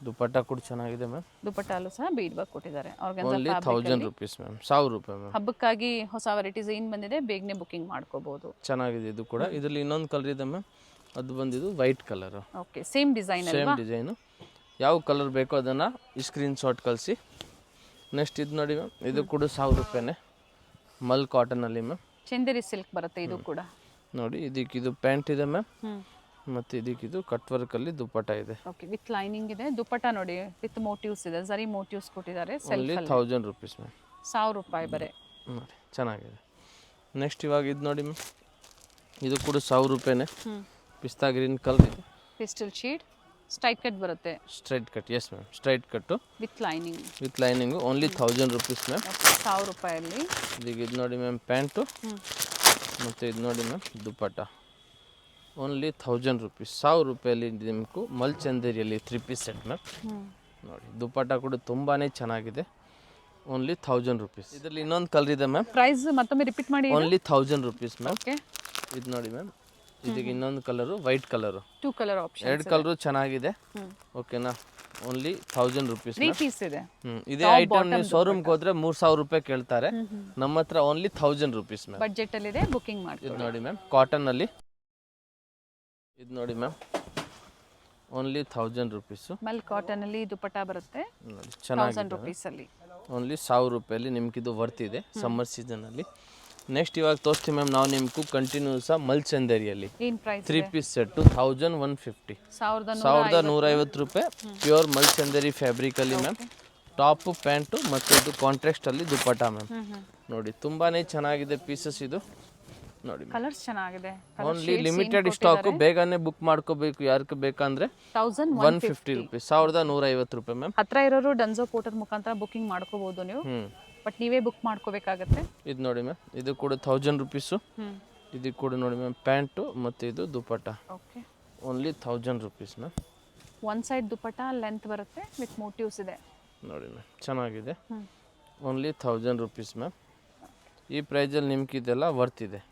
ದುಪ್ಪಟ್ಟ ಕೂಡ ಚೆನ್ನಾಗಿದೆ ಮ್ಯಾಮ್. ದುಪ್ಪಟ್ಟಲ್ಲೂ ಸಹ ಬೀಡ್ ವರ್ಕ್ ಕೊಟ್ಟಿದ್ದಾರೆ. Only 1000 rupees ma'am. 1000 ರೂಪಾಯಿ ಮ್ಯಾಮ್. ಹಬ್ಬಕ್ಕಾಗಿ ಹೊಸ ವೆರೈಟೀಸ್ ಏನು ಬಂದಿದೆ ಬೇಗನೆ ಬುಕ್ಕಿಂಗ್ ಮಾಡ್ಕೋಬಹುದು. ಚೆನ್ನಾಗಿದೆ ಇದು ಕೂಡ. ಇದರಲ್ಲಿ ಇನ್ನೊಂದು ಕಲರ್ ಇದೆ ಮ್ಯಾಮ್, ಅದು ಬಂದಿದ್ದು white colour. Okay, same design same design. ಯಾವ ಕಲರ್ ಬೇಕೋ ಅದನ್ನು ಈ ಸ್ಕ್ರೀನ್ ಶಾಟ್ ಕಳಿಸಿ. ನೆಕ್ಸ್ಟ್ ಇದು ನೋಡಿ ಮ್ಯಾಮ್, ಇದು ಕೂಡ 1000 ರೂಪಾಯಿನೇ. ಮಲ್ ಕಾಟನಲ್ಲಿ ಮ್ಯಾಮ್. ಚಂದೇರಿ ಸಿಲ್ಕ್ ಬರುತ್ತೆ ಇದು ಕೂಡ. ನೋಡಿ ಇದಕ್ಕಿದು ಪ್ಯಾಂಟ್ ಇದೆ ಮ್ಯಾಮ್. ಮತ್ತು ಇದಕ್ಕಿದು ಕಟ್ ವರ್ಕಲ್ಲಿ ದುಪ್ಪಟ್ಟ ಇದೆ. ಓಕೆ, ವಿತ್ ಲೈನಿಂಗ್ ಇದೆ. ದುಪ್ಪಟ್ಟ ನೋಡಿ ವಿತ್ ಮೋಟಿವ್ಸ್ ಇದೆ, ಜರಿ ಮೋಟಿವ್ಸ್ ಕೊಟ್ಟಿದ್ದಾರೆ. Only 1000 rupees ma'am. 1000 ರೂಪಾಯಿ ಬರೀ. ನೋಡಿ ಚೆನ್ನಾಗಿದೆ. ನೆಕ್ಸ್ಟ್ ಇವಾಗ ಇದು ನೋಡಿ ಮ್ಯಾಮ್, ಇದು ಕೂಡ 1000 ರೂಪಾಯಿನೇ. ಪಿಸ್ತಾ ಗ್ರೀನ್ ಕಲರ್ ಇದೆ. ಪಿಸ್ಟಲ್ ಶೇಡ್, ಸ್ಟ್ರೈಟ್ ಕಟ್ ಬರುತ್ತೆ. Straight cut, yes ma'am, straight cut with lining. With lining. Only 1000 rupees ma'am. 1000 ರೂಪಾಯಲ್ಲಿ. ಇದೀಗ ಇದು ನೋಡಿ ಮ್ಯಾಮ್ ಪ್ಯಾಂಟು. ಮತ್ತು ಇದು ನೋಡಿ ಮ್ಯಾಮ್ ದುಪ್ಪಟ್ಟ. Only 1000 rupees. 1000 ರೂಪಾಯಲ್ಲಿ ನಿಮಗೂ ಮಲ್ ಚಂದೇರಿಯಲ್ಲಿ 3 ಪೀಸ್ ಸೆಟ್ ಮ್ಯಾಮ್. ನೋಡಿ ದುಪ್ಪಟ್ಟ ಕೂಡ ತುಂಬಾ ಚೆನ್ನಾಗಿದೆ. Only 1000 rupees. ಇದರಲ್ಲಿ ಇನ್ನೊಂದು ಕಲರ್ ಇದೆ ಮ್ಯಾಮ್. ಪ್ರೈಸ್ ಮತ್ತೊಮ್ಮೆ ರಿಪೀಟ್ ಮಾಡಿ. Only 1000 rupees ma'am. ಓಕೆ, ಇದು ನೋಡಿ ಮ್ಯಾಮ್, ಇದಕ್ಕೆ ಇನ್ನೊಂದು colour white colour. 2 colour option. 2 colour ಚೆನ್ನಾಗಿದೆ. ಓಕೆನಾ. Only 1000 rupees. 3 ಪೀಸ್ ಇದೆ. ಇದೇ ಐಟಮ್ ನೀವು ಶೋರೂಮ್ಗೆ ಹೋದ್ರೆ 3000 ರೂಪಾಯಿ ಕೇಳ್ತಾರೆ. ನಮ್ಮ ಹತ್ರ ಓನ್ಲಿ 1000 ರುಪೀಸ್ ಮ್ಯಾಮ್. ಬಡ್ಜೆಟ್ ಅಲ್ಲಿ ಇದೆ, ಬುಕಿಂಗ್ ಮಾಡಿ. ಇದು ನೋಡಿ ಮ್ಯಾಮ್, ಕಾಟನಲ್ಲಿ. ಇದು ನೋಡಿ ಮ್ಯಾಮ್, ಓನ್ಲಿ 1000 ರುಪೀಸು. ಮಲ್ ಕಾಟನ್ ಅಲ್ಲಿ ದುಪ್ಪಟ್ಟ ಬರುತ್ತೆ. ನೋಡಿ ಚೆನ್ನಾಗಿದೆ. 1000 ರೂಪೀಸ್ ಅಲ್ಲಿ. ಓನ್ಲಿ 1000 ರೂಪಾಯಲ್ಲಿ ನಿಮ್ಗಿದು ವರ್ತ್ ಇದೆ ಸಮ್ಮರ್ ಸೀಸನಲ್ಲಿ. ನೆಕ್ಸ್ಟ್ ಇವಾಗ ತೋರಿಸ್ತೀವಿ ಮ್ಯಾಮ್ ನಾವು ನಿಮ್ಗೂ ಕಂಟಿನ್ಯೂಸ್ ಮಲ್ ಚಂದೇರಿಯಲ್ಲಿ ಏನು ಪ್ರೈಸ್? 3 piece set 1150. 1150 ರೂಪಾಯಿ. ಪ್ಯೂರ್ ಮಲ್ ಚಂದೇರಿ ಫ್ಯಾಬ್ರಿಕಲ್ಲಿ ಮ್ಯಾಮ್. ಟಾಪು ಪ್ಯಾಂಟು ಮತ್ತು ಇದು ಕಾಂಟ್ರಾಸ್ಟಲ್ಲಿ ದುಪ್ಪಟ್ಟ ಮ್ಯಾಮ್. ನೋಡಿ ತುಂಬಾ ಚೆನ್ನಾಗಿದೆ ಪೀಸಸ್ ಇದು. ನೋಡಿ ಕಲರ್ಸ್ ಚೆನ್ನಾಗಿದೆ. Only limited stock. ಬೇಗನೆ ಬುಕ್ ಮಾಡ್ಕೋಬೇಕು ಯಾರಿಗೆ ಬೇಕಂದ್ರೆ. 1150 ರುಪೀಸ್. 1150 ರೂಪಾಯಿ ಮ್ಯಾಮ್. ಹತ್ರ ಇರೋರು ಡನ್ಸೋ ಪೋರ್ಟರ್ ಮುಖಾಂತರ ಬುಕಿಂಗ್ ಮಾಡ್ಕೋಬಹುದು ನೀವು. ಬಟ್ ನೀವೇ ಬುಕ್ ಮಾಡ್ಕೋಬೇಕಾಗತ್ತೆ. ಇದು ನೋಡಿ ಮ್ಯಾಮ್, ಇದು ಕೂಡ 1000 ರುಪೀಸು. ಇದು ಕೂಡ ನೋಡಿ ಮ್ಯಾಮ್ ಪ್ಯಾಂಟು ಮತ್ತು ಇದು dupatta. Okay, only 1000 rupees ma'am. One side dupatta length ಬರುತ್ತೆ ವಿತ್ ಮೋಟಿವ್ಸ್ ಇದೆ. ನೋಡಿ ಮ್ಯಾಮ್ ಚೆನ್ನಾಗಿದೆ. Only 1000 rupees ma'am. ಈ ಪ್ರೈಸಲ್ಲಿ ನಿಮ್ಗೆ ಇದೆಲ್ಲ ವರ್ತ್ ಇದೆ.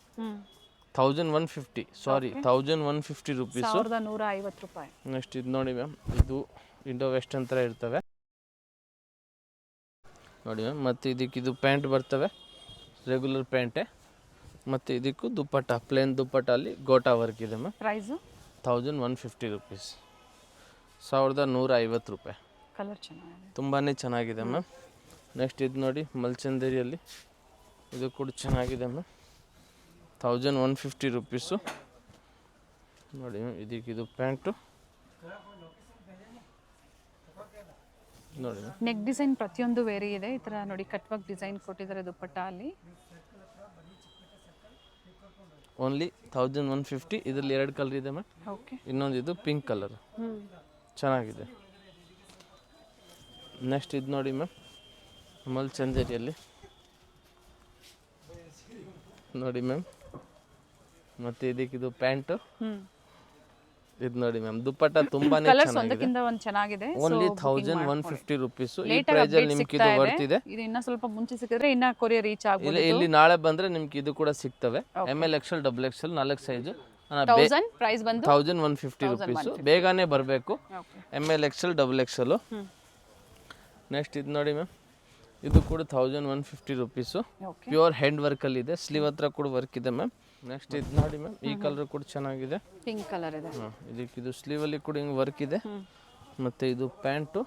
1150, ಸಾರಿ 1150 ರುಪೀಸು. 1150 ರೂಪಾಯಿ. ನೆಕ್ಸ್ಟ್ ಇದು ನೋಡಿ ಮ್ಯಾಮ್, ಇದು ಇಂಡೋ ವೆಸ್ಟರ್ನ್ ಥರ ಇರ್ತವೆ ನೋಡಿ ಮ್ಯಾಮ್. ಮತ್ತು ಇದಕ್ಕಿದು ಪ್ಯಾಂಟ್ ಬರ್ತವೆ, ರೆಗ್ಯುಲರ್ ಪ್ಯಾಂಟೇ. ಮತ್ತು ಇದಕ್ಕೂ ದುಪ್ಪಟ್ಟ, ಪ್ಲೇನ್ ದುಪ್ಪಟ್ಟ ಅಲ್ಲಿ ಗೋಟಾ ವರ್ಕ್ ಇದೆ ಮ್ಯಾಮ್. Price 1150 rupees. 1150 ರೂಪಾಯಿ. ಕಲರ್ ಚೆನ್ನಾಗಿದೆ, ತುಂಬಾ ಚೆನ್ನಾಗಿದೆ ಮ್ಯಾಮ್. ನೆಕ್ಸ್ಟ್ ಇದು ನೋಡಿ ಮಲ್ಚಂದೇರಿಯಲ್ಲಿ, ಇದು ಕೂಡ ಚೆನ್ನಾಗಿದೆ ಮ್ಯಾಮ್. 1150 ರುಪೀಸು ನೋಡಿ ಮ್ಯಾಮ್. ಇದಕ್ಕಿದು ಪ್ಯಾಂಟು ನೋಡಿ ಮ್ಯಾಮ್. ನೆಕ್ ಡಿಸೈನ್ ಪ್ರತಿಯೊಂದು ವೇರಿ ಇದೆ. ಈ ಥರ ನೋಡಿ ಕಟ್ ವರ್ಕ್ ಡಿಸೈನ್ ಕೊಟ್ಟಿದ್ದಾರೆ ದುಪ್ಪಟ್ಟ ಅಲ್ಲಿ. ಓನ್ಲಿ 1150. ಇದರಲ್ಲಿ 2 ಕಲರ್ ಇದೆ ಮ್ಯಾಮ್. ಓಕೆ, ಇನ್ನೊಂದು ಇದು ಪಿಂಕ್ ಕಲರ್ ಚೆನ್ನಾಗಿದೆ. ನೆಕ್ಸ್ಟ್ ಇದು ನೋಡಿ ಮ್ಯಾಮ್, ಮಲ್ ಚಂದೇರಿಯಲ್ಲಿ ನೋಡಿ ಮ್ಯಾಮ್. ಮತ್ತು ಇದಕ್ಕಿದು ಪ್ಯಾಂಟು ಇದು ನೋಡಿ ಮ್ಯಾಮ್ ದುಪ್ಪಟ್ಟ ತುಂಬಾನೇ ಕಲರ್ಸ್ ಚೆನ್ನಾಗಿದೆ. ಒಂದಕ್ಕಿಂತ ಒಂದು ಚೆನ್ನಾಗಿದೆ. Only 1150 rupees. ಈ ಲೇಟ್ ಪ್ರೈಸ್ ಆಗಿ ಅಲ್ಲಿ ನಿಮ್ಗೆ ಇದು ಬರ್ತಿದೆ. ಇದು ಇನ್ನ ಸ್ವಲ್ಪ ಮುಂಚೆ ಸಿಕ್ಕಿದ್ರೆ ಇನ್ನ ಕೊರಿಯರ್ ರೀಚ್ ಆಗ್ಬೋದು. ಇಲ್ಲ ಇಲ್ಲಿ ನಾಳೆ ಬಂದ್ರೆ ನಿಮ್ಗೆ ಇದು ಕೂಡ ಸಿಗ್ತವೆ. ML XL XXL 4 size 1000 price ಬಂದು 1150 ರುಪೀಸ್. ಬೇಗನೆ ಬರಬೇಕು. Okay. ML XL XXL. Next ಇದು ನೋಡಿ ಮ್ಯಾಮ್, ಇದು ಕೂಡ 1150 rupees. Okay. Pure hand work ಅಲ್ಲಿ ಇದೆ. ಸ್ಲೀವ್ ಹತ್ರ ಕೂಡ ವರ್ಕ್ ಇದೆ ಮ್ಯಾಮ್. ನೆಕ್ಸ್ಟ್ ಇದು ನೋಡಿ ಮ್ಯಾಮ್, ಈ ಕಲರ್ ಕೂಡ ಚೆನ್ನಾಗಿದೆ. ಪಿಂಕ್ ಕಲರ್ ಇದೆ. ಇದಕ್ಕೆ ಇದು ಸ್ಲೀವ್ ಅಲ್ಲಿ ಕೂಡ ಹಿಂಗೆ ವರ್ಕ್ ಇದೆ. ಮತ್ತೆ ಇದು pant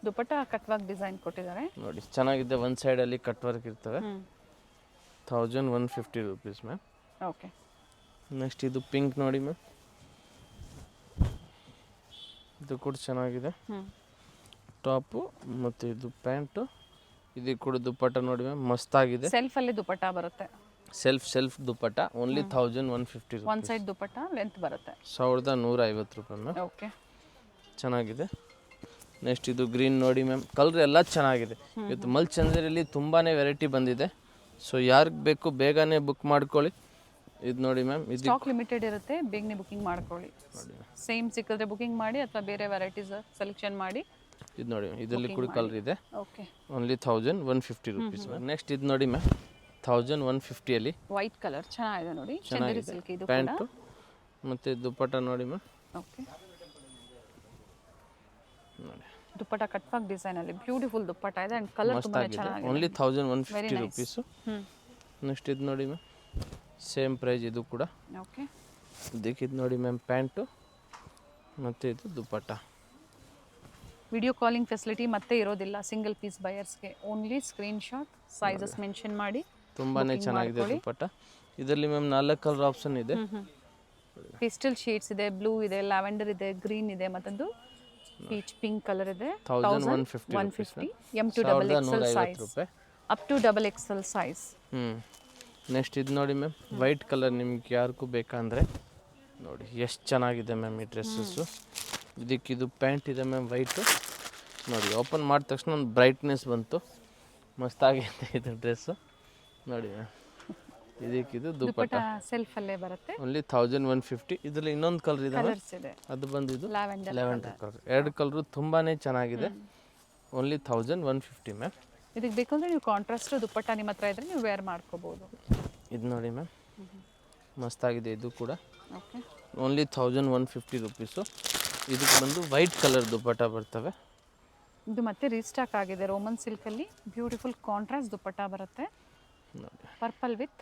dupatta cut work design ಕೊಟ್ಟಿದ್ದಾರೆ ನೋಡಿ ಚೆನ್ನಾಗಿದೆ. ಒಂದು ಸೈಡ್ ಅಲ್ಲಿ ಕಟ್ ವರ್ಕ್ ಇರ್ತವೆ. 1150 ರುಪೀಸ್ ಮ್ಯಾಮ್. ಓಕೆ. ನೆಕ್ಸ್ಟ್ ಇದು ಪಿಂಕ್ ನೋಡಿ ಮ್ಯಾಮ್, ಇದು ಕೂಡ ಚೆನ್ನಾಗಿದೆ. ಟಾಪು ಮತ್ತು ಇದು ಪ್ಯಾಂಟು, ಇದಕ್ಕೆ ಕೂಡ ದುಪ್ಪಟ್ಟ ನೋಡಿ ಮ್ಯಾಮ್ ಮಸ್ತಾಗಿದೆ. ಸೆಲ್ಫ್ ಅಲ್ಲಿ ದುಪಟ್ಟ ಬರುತ್ತೆ. Self dupatta only 1150 one side dupatta length ಬರುತ್ತೆ. 1150 ರೂಪಾಯಿ ಮ್ಯಾಮ್. ಓಕೆ. ಚೆನ್ನಾಗಿದೆ. ನೆಕ್ಸ್ಟ್ ಇದು ಗ್ರೀನ್ ನೋಡಿ ಮ್ಯಾಮ್, ಕಲರ್ ಎಲ್ಲ ಚೆನ್ನಾಗಿದೆ. ಇವತ್ತು ಮಲ್ಚಂದ್ರಲ್ಲಿ ತುಂಬಾ ವೆರೈಟಿ ಬಂದಿದೆ. ಸೊ ಯಾರಿಗೆ ಬೇಕು ಬೇಗನೆ ಬುಕ್ ಮಾಡ್ಕೊಳ್ಳಿ. ಇದು ನೋಡಿ ಮ್ಯಾಮ್, ಇದು ಸ್ಟಾಕ್ ಲಿಮಿಟೆಡ್ ಇರುತ್ತೆ, ಬೇಗನೆ ಬುಕಿಂಗ್ ಮಾಡ್ಕೊಳ್ಳಿ. ಸೇಮ್ ಸಿಕ್ಕಿದ್ರೆ ಬುಕಿಂಗ್ ಮಾಡಿ ಅಥವಾ ಬೇರೆ ವೆರೈಟೀಸ್ ಸೆಲೆಕ್ಷನ್ ಮಾಡಿ. ಇದು ನೋಡಿ ಇದರಲ್ಲಿ ಕೂಡ ಕಲರ್ ಇದೆ. Okay. Only 1150 rupees ma'am. Next ಇದು ನೋಡಿ ಮ್ಯಾಮ್, 1150 ಅಲ್ಲಿ ವೈಟ್ ಕಲರ್ ಚೆನ್ನಾಗಿದೆ ನೋಡಿ. ಚಂದೇರಿ ಸಿಲ್ಕ್ ಇದು ಕೂಡ. ಪ್ಯಾಂಟು ಮತ್ತು ದುಪ್ಪಟ್ಟ ನೋಡಿ ಮ್ಯಾಮ್. ಓಕೆ. ನೋಡಿ ದುಪ್ಪಟ್ಟ ಕಟ್ ವರ್ಕ್ ಡಿಸೈನ್ ಅಲ್ಲಿ ಬ್ಯೂಟಿಫುಲ್ ದುಪ್ಪಟ್ಟ ಇದೆ ಅಂಡ್ ಕಲರ್ ತುಂಬಾ ಚೆನ್ನಾಗಿದೆ. Only 1150 rupees. ನೆಕ್ಸ್ಟ್ ಇದು ನೋಡಿ ಮ್ಯಾಮ್, ಸೇಮ್ ಪ್ರೈಸ್ ಇದು ಕೂಡ. ಓಕೆ. ಇದಕ್ಕೆ ಇದು ನೋಡಿ ಮ್ಯಾಮ್ ಪ್ಯಾಂಟು ಮತ್ತು ಇದು ದುಪ್ಪಟ್ಟ. ವಿಡಿಯೋ ಕಾಲಿಂಗ್ ಫೆಸಿಲಿಟಿ ಮತ್ತೆ ಇರೋದಿಲ್ಲ ಸಿಂಗಲ್ ಪೀಸ್ ಬಯರ್ಸ್ಗೆ. Only screen shot sizes mention ಮಾಡಿ. ತುಂಬಾ ಚೆನ್ನಾಗಿದೆ ದುಪ್ಪಟ್ಟ. ಇದರಲ್ಲಿ ಮ್ಯಾಮ್ 4 ಕಲರ್ ಆಪ್ಷನ್ ಇದೆ. ಪೇಸ್ಟಲ್ ಶೇಡ್ಸ್ ಇದೆ, ಬ್ಲೂ ಇದೆ, ಲ್ಯಾವೆಂಡರ್ ಇದೆ, ಗ್ರೀನ್ ಇದೆ, ಮತ್ತೊಂದು ಪೀಚ್ ಪಿಂಕ್ ಕಲರ್ ಇದೆ. 1150 M to XXL size up to XXL size. Next ಇದು ನೋಡಿ ಮ್ಯಾಮ್, ವೈಟ್ ಕಲರ್ ನಿಮ್ಗೆ ಯಾರಿಗೂ ಬೇಕಂದರೆ ನೋಡಿ ಎಷ್ಟು ಚೆನ್ನಾಗಿದೆ ಮ್ಯಾಮ್ ಈ ಡ್ರೆಸ್ಸಸ್ಸು. ಇದಕ್ಕೆ ಇದು ಪ್ಯಾಂಟ್ ಇದೆ ಮ್ಯಾಮ್ ವೈಟು ನೋಡಿ. ಓಪನ್ ಮಾಡಿದ ತಕ್ಷಣ ಒಂದು ಬ್ರೈಟ್ನೆಸ್ ಬಂತು, ಮಸ್ತಾಗಿದೆ ಇದು ಡ್ರೆಸ್ಸು ನೋಡಿ ಮ್ಯಾಮ್. ಇದಕ್ಕೆ ಇದು ದುಪ್ಪಟ್ಟ ಸೆಲ್ಫ್ ಅಲ್ಲೇ ಬರುತ್ತೆ. ಓನ್ಲಿ 1150. ಇದರಲ್ಲಿ ಇನ್ನೊಂದು ಕಲರ್ ಇದೆ, ಅದು ಬಂದು ಇದು ಲ್ಯಾವೆಂಡರ್ ಕಲರ್. ಎರಡು ಕಲರು ತುಂಬಾ ಚೆನ್ನಾಗಿದೆ. Only 1150 ma'am. ಇದಕ್ಕೆ ಬೇಕಂದ್ರೆ ನೀವು ಕಾಂಟ್ರಾಸ್ಟ್ ದುಪ್ಪಟ್ಟ ನಿಮ್ಮ ಹತ್ರ ಇದ್ರೆ ನೀವು ವೇರ್ ಮಾಡ್ಕೋಬಹುದು. ಇದು ನೋಡಿ ಮ್ಯಾಮ್, ಮಸ್ತಾಗಿದೆ ಇದು ಕೂಡ. ಓಕೆ. Only 1150 rupees. ಇದಕ್ಕೆ ಬಂದು ವೈಟ್ ಕಲರ್ ದುಪ್ಪಟ್ಟ ಬರ್ತವೆ. ಇದು ಮತ್ತೆ ರೀಸ್ಟಾಕ್ ಆಗಿದೆ. ರೋಮನ್ ಸಿಲ್ಕಲ್ಲಿ ಬ್ಯೂಟಿಫುಲ್ ಕಾಂಟ್ರಾಸ್ಟ್ ದುಪ್ಪಟ್ಟ ಬರುತ್ತೆ. Purple with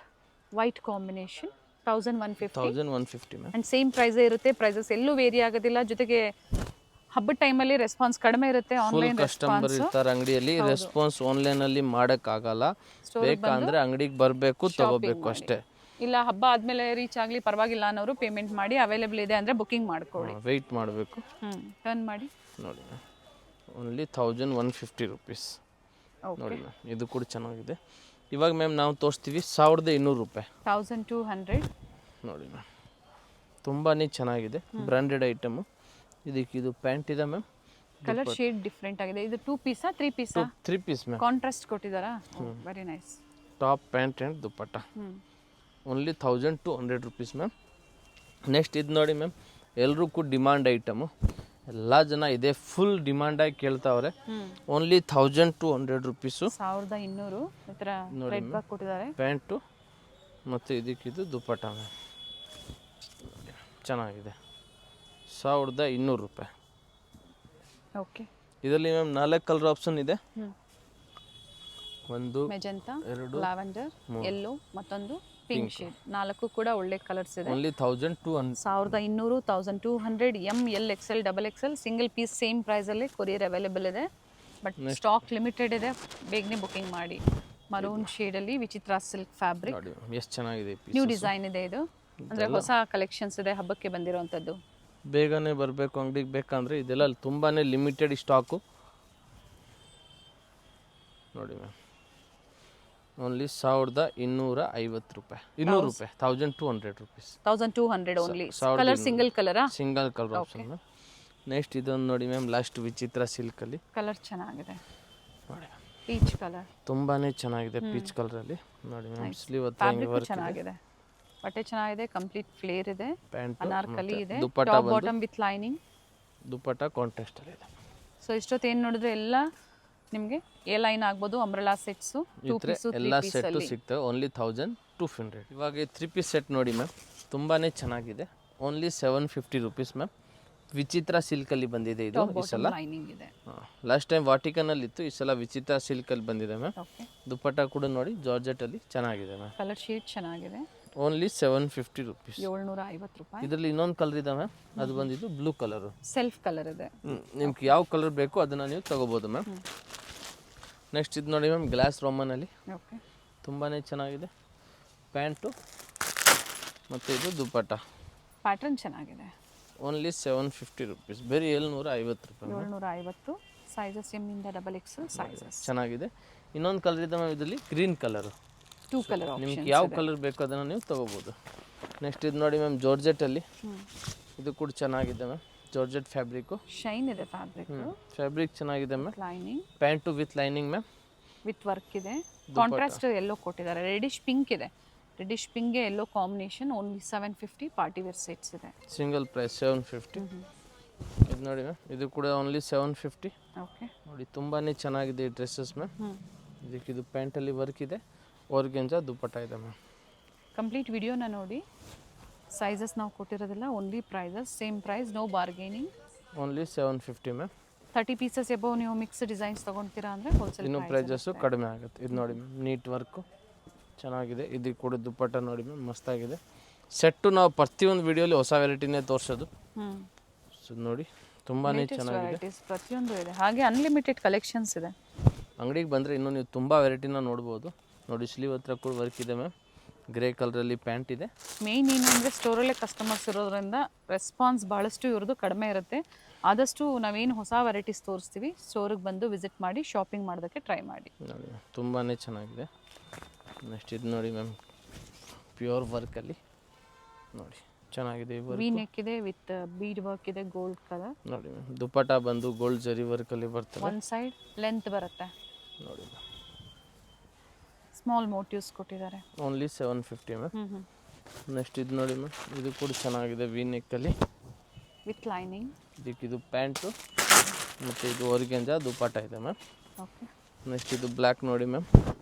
white combination 1150 ma'am. And same ಪ್ರೈಸೇ ಇರುತ್ತೆ. ಪ್ರೈಸಸ್ ಎಲ್ಲೂ ವೇರಿ ಆಗೋದಿಲ್ಲ. ಜೊತೆಗೆ ಹಬ್ಬದ ಟೈಮಲ್ಲಿ ರೆಸ್ಪಾನ್ಸ್ ಕಡಿಮೆ ಇರುತ್ತೆ. ಆನ್ಲೈನ್ ಕಸ್ಟಮರ್ ಇರ್ತಾರೆ ಅಂಗಡಿಯಲ್ಲಿ, ರೆಸ್ಪಾನ್ಸ್ ಆನ್ಲೈನಲ್ಲಿ ಮಾಡೋಕ್ಕಾಗಲ್ಲ. ಬೇಕಂದ್ರೆ ಅಂಗಡಿಗೆ ಬರಬೇಕು, ತಗೋಬೇಕು ಅಷ್ಟೇ. ಇಲ್ಲ ಹಬ್ಬ ಆದಮೇಲೆ ರೀಚ್ ಆಗಲಿ ಪರವಾಗಿಲ್ಲ ಅನ್ನೋರು ಪೇಮೆಂಟ್ ಮಾಡಿ ಅವೈಲೇಬಲ್ ಇದೆ ಅಂದರೆ ಬುಕಿಂಗ್ ಮಾಡ್ಕೊಳ್ಳಿ. ವೆಯ್ಟ್ ಮಾಡಬೇಕು. ಟರ್ನ್ ಮಾಡಿ ನೋಡಿ ಓನ್ಲಿ 1150 ರುಪೀಸ್ ನೋಡಿ ಮ್ಯಾಮ್. ಇದು ಕೂಡ ಚೆನ್ನಾಗಿದೆ. ಇವಾಗ ಮ್ಯಾಮ್ ನಾವು ತೋರಿಸ್ತೀವಿ 1200 ರೂಪಾಯಿ. 1200 ನೋಡಿ ಮ್ಯಾಮ್, ತುಂಬಾ ಚೆನ್ನಾಗಿದೆ ಬ್ರ್ಯಾಂಡೆಡ್ ಐಟಮು. ಇದಕ್ಕೆ ಇದು ಪ್ಯಾಂಟ್ ಇದೆ ಮ್ಯಾಮ್. ಕಲರ್ ಶೇಡ್ ಡಿಫ್ರೆಂಟ್ ಆಗಿದೆ. ಇದು 2 ಪೀಸಾ 3 ಪೀಸಾ? 3 ಪೀಸ್ ಮ್ಯಾಮ್. ಕಾಂಟ್ರಾಸ್ಟ್ ಕೊಟ್ಟಿದ್ದಾರಾ? Very nice. Top pant and dupatta only 1200 rupees ma'am. Next ಇದು ನೋಡಿ ಮ್ಯಾಮ್, ಎಲ್ಲರೂ ಕೂಡ ಡಿಮಾಂಡ್ ಐಟಮು. ಎಲ್ಲ ಜನ ಇದೆ ಫುಲ್ ಡಿಮಾಂಡಾಗಿ ಕೇಳ್ತಾವ್ರೆ. Only 1200 rupees. 1200 ಈ ಥರ ರೆಡ್ ವರ್ಕ್ ಕೊಟ್ಟಿದ್ದಾರೆ. ಪ್ಯಾಂಟು ಮತ್ತು ಇದಕ್ಕಿದು ದುಪ್ಪಟ್ಟ ಮ್ಯಾಮ್ ಚೆನ್ನಾಗಿದೆ. 1200 ರೂಪಾಯಿ. ಓಕೆ. ಇದರಲ್ಲಿ ಮ್ಯಾಮ್ 4 ಕಲರ್ ಆಪ್ಷನ್ ಇದೆ. ಒಂದು ಮೆಜೆಂಟಾ, ಲ್ಯಾವೆಂಡರ್, ಯೆಲ್ಲೋ, ಮತ್ತೊಂದು ಪಿಂಕ್ ಶೇಡ್. 4 ಕೂಡ ಒಳ್ಳೆ ಕಲರ್ಸ್ ಇದೆ. Only 1200. 1200 1200 ML XL XXL single piece same ಪ್ರೈಸಲ್ಲಿ ಕೊರಿಯರ್ ಅವೈಲೇಬಲ್ ಇದೆ. ಬಟ್ ಸ್ಟಾಕ್ ಲಿಮಿಟೆಡ್ ಇದೆ, ಬೇಗನೆ ಬುಕಿಂಗ್ ಮಾಡಿ. ಮರೂನ್ ಶೇಡಲ್ಲಿ ವಿಚಿತ್ರ ಸಿಲ್ಕ್ ಫ್ಯಾಬ್ರಿಕ್ ನೋಡಿ ಎಷ್ಟು ಚೆನ್ನಾಗಿದೆ. ನ್ಯೂ ಡಿಸೈನ್ ಇದೆ ಇದು, ಅಂದರೆ ಹೊಸ ಕಲೆಕ್ಷನ್ಸ್ ಇದೆ ಹಬ್ಬಕ್ಕೆ ಬಂದಿರೋವಂಥದ್ದು. ಬೇಗನೆ ಬರಬೇಕು ಅಂಗಡಿಗೆ ಬೇಕಂದರೆ ಇದೆಲ್ಲ ತುಂಬಾ ಲಿಮಿಟೆಡ್ ಸ್ಟಾಕು ನೋಡಿ ಮ್ಯಾಮ್. ಓನ್ಲಿ 1250 ರೂಪಾಯಿ. 200 ರೂಪಾಯಿ. 1200 ರುಪೀಸ್. 1200 ಓನ್ಲಿ. ಕಲರ್ ಸಿಂಗಲ್ ಕಲರಾ? Single colour option ma'am. Next ಇದೊಂದು ನೋಡಿ ಮ್ಯಾಮ್, ಲಾಸ್ಟ್ ವಿಚಿತ್ರ ಸಿಲ್ಕಲ್ಲಿ. ಕಲರ್ ಚೆನ್ನಾಗಿದೆ ನೋಡಿ, ಪೀಚ್ ಕಲರ್ ತುಂಬಾ ಚೆನ್ನಾಗಿದೆ ಪೀಚ್ ಕಲರಲ್ಲಿ ನೋಡಿ ಮ್ಯಾಮ್. ಸ್ಲೀವ್ ಹತ್ರ ಹಿಂಗೆ ವರ್ಕ್ ಚೆನ್ನಾಗಿದೆ. ಬಟ್ಟೆ ಚೆನ್ನಾಗಿದೆ, ಕಂಪ್ಲೀಟ್ ಫ್ಲೇರ್ ಇದೆ, ಪ್ಯಾಂಟ್ ಅನಾರ್ಕಲಿ ಇದೆ, dupatta top bottom with lining. Dupatta contrast ಅಲ್ಲಿ ಇದೆ. ಸೊ ಇಷ್ಟೊತ್ತು ಏನು ನೋಡಿದ್ರೆ ಎಲ್ಲ ನಿಮಗೆ ಎ ಲೈನ್ ಆಗ್ಬೋದು, ಅಂಬ್ರೆಲಾ ಸೆಟ್ಸು, ಟೂ ಪೀಸು, ಎಲ್ಲ ಸೆಟ್ಟು ಸಿಗ್ತವೆ. ಓನ್ಲಿ 1200. ಇವಾಗ 3 ಪೀಸ್ ಸೆಟ್ ನೋಡಿ ಮ್ಯಾಮ್, ತುಂಬಾ ಚೆನ್ನಾಗಿದೆ. Only 750 rupees ma'am. ವಿಚಿತ್ರ ಸಿಲ್ಕಲ್ಲಿ ಬಂದಿದೆ ಇದು ಈ ಸಲ. ಲೈನಿಂಗ್ ಇದೆ. ಲಾಸ್ಟ್ ಟೈಮ್ ವಾಟಿಕನಲ್ಲಿ ಇತ್ತು, ಈ ಸಲ ವಿಚಿತ್ರ ಸಿಲ್ಕಲ್ಲಿ ಬಂದಿದೆ ಮ್ಯಾಮ್. ಓಕೆ, ದುಪ್ಪಟ್ಟ ಕೂಡ ನೋಡಿ ಜಾರ್ಜೆಟಲ್ಲಿ ಚೆನ್ನಾಗಿದೆ ಮ್ಯಾಮ್. ಕಲರ್ ಶೀಟ್ ಚೆನ್ನಾಗಿದೆ. Only 750 rupees. 750 ರೂಪಾಯಿ. ಇದರಲ್ಲಿ ಇನ್ನೊಂದು ಕಲರ್ ಇದೆ ಮ್ಯಾಮ್, ಅದು ಬಂದಿದ್ದು ಬ್ಲೂ ಕಲರು. ಸೆಲ್ಫ್ ಕಲರ್ ಇದೆ. ನಿಮ್ಗೆ ಯಾವ ಕಲರ್ ಬೇಕೋ ಅದನ್ನು ನೀವು ತೊಗೋಬೋದು ಮ್ಯಾಮ್. ನೆಕ್ಸ್ಟ್ ಇದು ನೋಡಿ ಮ್ಯಾಮ್, ಗ್ಲಾಸ್ ರೋಮನಲ್ಲಿ ಓಕೆ, ತುಂಬಾ ಚೆನ್ನಾಗಿದೆ. ಪ್ಯಾಂಟು ಮತ್ತು ಇದು ದುಪ್ಪಟ್ಟ. ಪ್ಯಾಟರ್ನ್ ಚೆನ್ನಾಗಿದೆ. Only 750 rupees. ಬರೀ 750 ರೂಪಾಯಿ. 750. ಸೈಜಸ್ ಎಮ್ ಇಂದ XXL ಸೈಜಸ್. ಚೆನ್ನಾಗಿದೆ. ಇನ್ನೊಂದು ಕಲರ್ ಇದೆ ಮ್ಯಾಮ್, ಇದರಲ್ಲಿ ಗ್ರೀನ್ ಕಲರು. 2 ಕಲರ್ ನಿಮ್ಗೆ ಯಾವ ಕಲರ್ ಬೇಕೋ ಅದನ್ನು ನೀವು ತೊಗೋಬೋದು. ನೆಕ್ಸ್ಟ್ ಇದು ನೋಡಿ ಮ್ಯಾಮ್, ಜಾರ್ಜೆಟಲ್ಲಿ ಇದು ಕೂಡ ಚೆನ್ನಾಗಿದೆ ಮ್ಯಾಮ್. ಜಾರ್ಜೆಟ್ ಫ್ಯಾಬ್ರಿಕ್ಕು, ಶೈನ್ ಇದೆ ಫ್ಯಾಬ್ರಿಕ್. ಫ್ಯಾಬ್ರಿಕ್ ಚೆನ್ನಾಗಿದೆ ma'am. Lining, pant with lining ma'am, with work ಇದೆ. ಕಾಂಟ್ರಾಸ್ಟ್ ಎಲ್ಲೋ ಕೊಟ್ಟಿದ್ದಾರೆ, ರೆಡಿಶ್ ಪಿಂಕ್ ಇದೆ. ರೆಡಿಶ್ ಪಿಂಕ್ಗೆ yellow combination. Only 750. Party wear sets ಇದೆ. Single price 750. ಇದು ನೋಡಿ ಮ್ಯಾಮ್, ಇದು ಕೂಡ ಓನ್ಲಿ 750. ಓಕೆ, ನೋಡಿ ತುಂಬಾ ಚೆನ್ನಾಗಿದೆ ಈ ಡ್ರೆಸ್ಸಸ್ ಮ್ಯಾಮ್. ಇದಕ್ಕೆ ಇದು ಪ್ಯಾಂಟಲ್ಲಿ ವರ್ಕ್ ಇದೆ, ಆರ್ಗೆಂಜ ದುಪ್ಪಟ್ಟ ಇದೆ ಮ್ಯಾಮ್. ಕಂಪ್ಲೀಟ್ ವಿಡಿಯೋನ ನೋಡಿ. ಸೈಜಸ್ ನಾವು ಕೊಟ್ಟಿರೋದಿಲ್ಲ, only prices same price, no bargaining. Only 750 ma'am. 30 pieces above ನೀವು ಮಿಕ್ಸ್ ಡಿಸೈನ್ಸ್ ತೊಗೊಳ್ತೀರಾ ಅಂದರೆ ಹೋಲ್ಸೇಲ್ ಇನ್ನೂ ಪ್ರೈಸಸ್ಸು ಕಡಿಮೆ ಆಗುತ್ತೆ. ಇದು ನೋಡಿ ಮ್ಯಾಮ್, ನೀಟ್ ವರ್ಕು ಚೆನ್ನಾಗಿದೆ. ಇದಕ್ಕೆ ಕೂಡ ದುಪ್ಪಟ್ಟ ನೋಡಿ ಮ್ಯಾಮ್, ಮಸ್ತಾಗಿದೆ. ಸೆಟ್ಟು ನಾವು ಪ್ರತಿಯೊಂದು ವೀಡಿಯೋಲಿ ಹೊಸ ವೆರೈಟಿನೇ ತೋರಿಸೋದು. ಸೊ ನೋಡಿ ತುಂಬಾ ಚೆನ್ನಾಗಿದೆ. ಪ್ರತಿಯೊಂದು ಇದೆ. ಹಾಗೆ ಅನ್ಲಿಮಿಟೆಡ್ ಕಲೆಕ್ಷನ್ಸ್ ಇದೆ. ಅಂಗಡಿಗೆ ಬಂದರೆ ಇನ್ನೂ ನೀವು ತುಂಬ ವೆರೈಟಿನ ನೋಡ್ಬೋದು. ನೋಡಿ ಸ್ಲೀವ್ ಹತ್ರ ಕೂಡ ವರ್ಕ್ ಇದೆ ಮ್ಯಾಮ್. ಗ್ರೇ ಕಲರಲ್ಲಿ ಪ್ಯಾಂಟ್ ಇದೆ. ಮೇಯ್ನ್ ಏನು ಅಂದರೆ ಸ್ಟೋರಲ್ಲೇ ಕಸ್ಟಮರ್ಸ್ ಇರೋದ್ರಿಂದ ರೆಸ್ಪಾನ್ಸ್ ಭಾಳಷ್ಟು ಇವ್ರದ್ದು ಕಡಿಮೆ ಇರುತ್ತೆ. ಆದಷ್ಟು ನಾವೇನು ಹೊಸ ವೆರೈಟೀಸ್ ತೋರಿಸ್ತೀವಿ, ಸ್ಟೋರಿಗೆ ಬಂದು ವಿಸಿಟ್ ಮಾಡಿ ಶಾಪಿಂಗ್ ಮಾಡೋದಕ್ಕೆ ಟ್ರೈ ಮಾಡಿ. ನೋಡಿ ತುಂಬಾ ಚೆನ್ನಾಗಿದೆ. ನೆಕ್ಸ್ಟ್ ಇದು ನೋಡಿ ಮ್ಯಾಮ್, ಪ್ಯೂರ್ ವರ್ಕಲ್ಲಿ ನೋಡಿ ಚೆನ್ನಾಗಿದೆ. ವಿ ನೆಕ್ ಇದೆ ವಿತ್ ಬೀಡ್ ವರ್ಕ್ ಇದೆ, ಗೋಲ್ಡ್ ಕಲರ್. ನೋಡಿ ಮ್ಯಾಮ್, ದುಪ್ಪಟ್ಟ ಬಂದು ಗೋಲ್ಡ್ ಜರಿ ವರ್ಕಲ್ಲಿ ಬರ್ತದೆ. ಒನ್ ಸೈಡ್ ಲೆಂತ್ ಬರುತ್ತೆ. ನೋಡಿ ಮ್ಯಾಮ್, ಸ್ಮಾಲ್ ಮೋಟಿವ್ಸ್ ಕೊಟ್ಟಿದ್ದಾರೆ. Only 750 ma'am. ನೆಕ್ಸ್ಟ್ ಇದು ನೋಡಿ ಮ್ಯಾಮ್, ಇದು ಕೂಡ ಚೆನ್ನಾಗಿದೆ. ವಿ ನೆಕ್ಕಲ್ಲಿ ವಿತ್ ಲೈನಿಂಗ್. ಇದಕ್ಕೆ ಇದು ಪ್ಯಾಂಟು ಮತ್ತು ಇದು ಆರ್ಗೆಂಜ ದುಪ್ಪಟ್ಟ ಇದೆ ಮ್ಯಾಮ್. ಓಕೆ, ನೆಕ್ಸ್ಟ್ ಇದು ಬ್ಲ್ಯಾಕ್ ನೋಡಿ ma'am,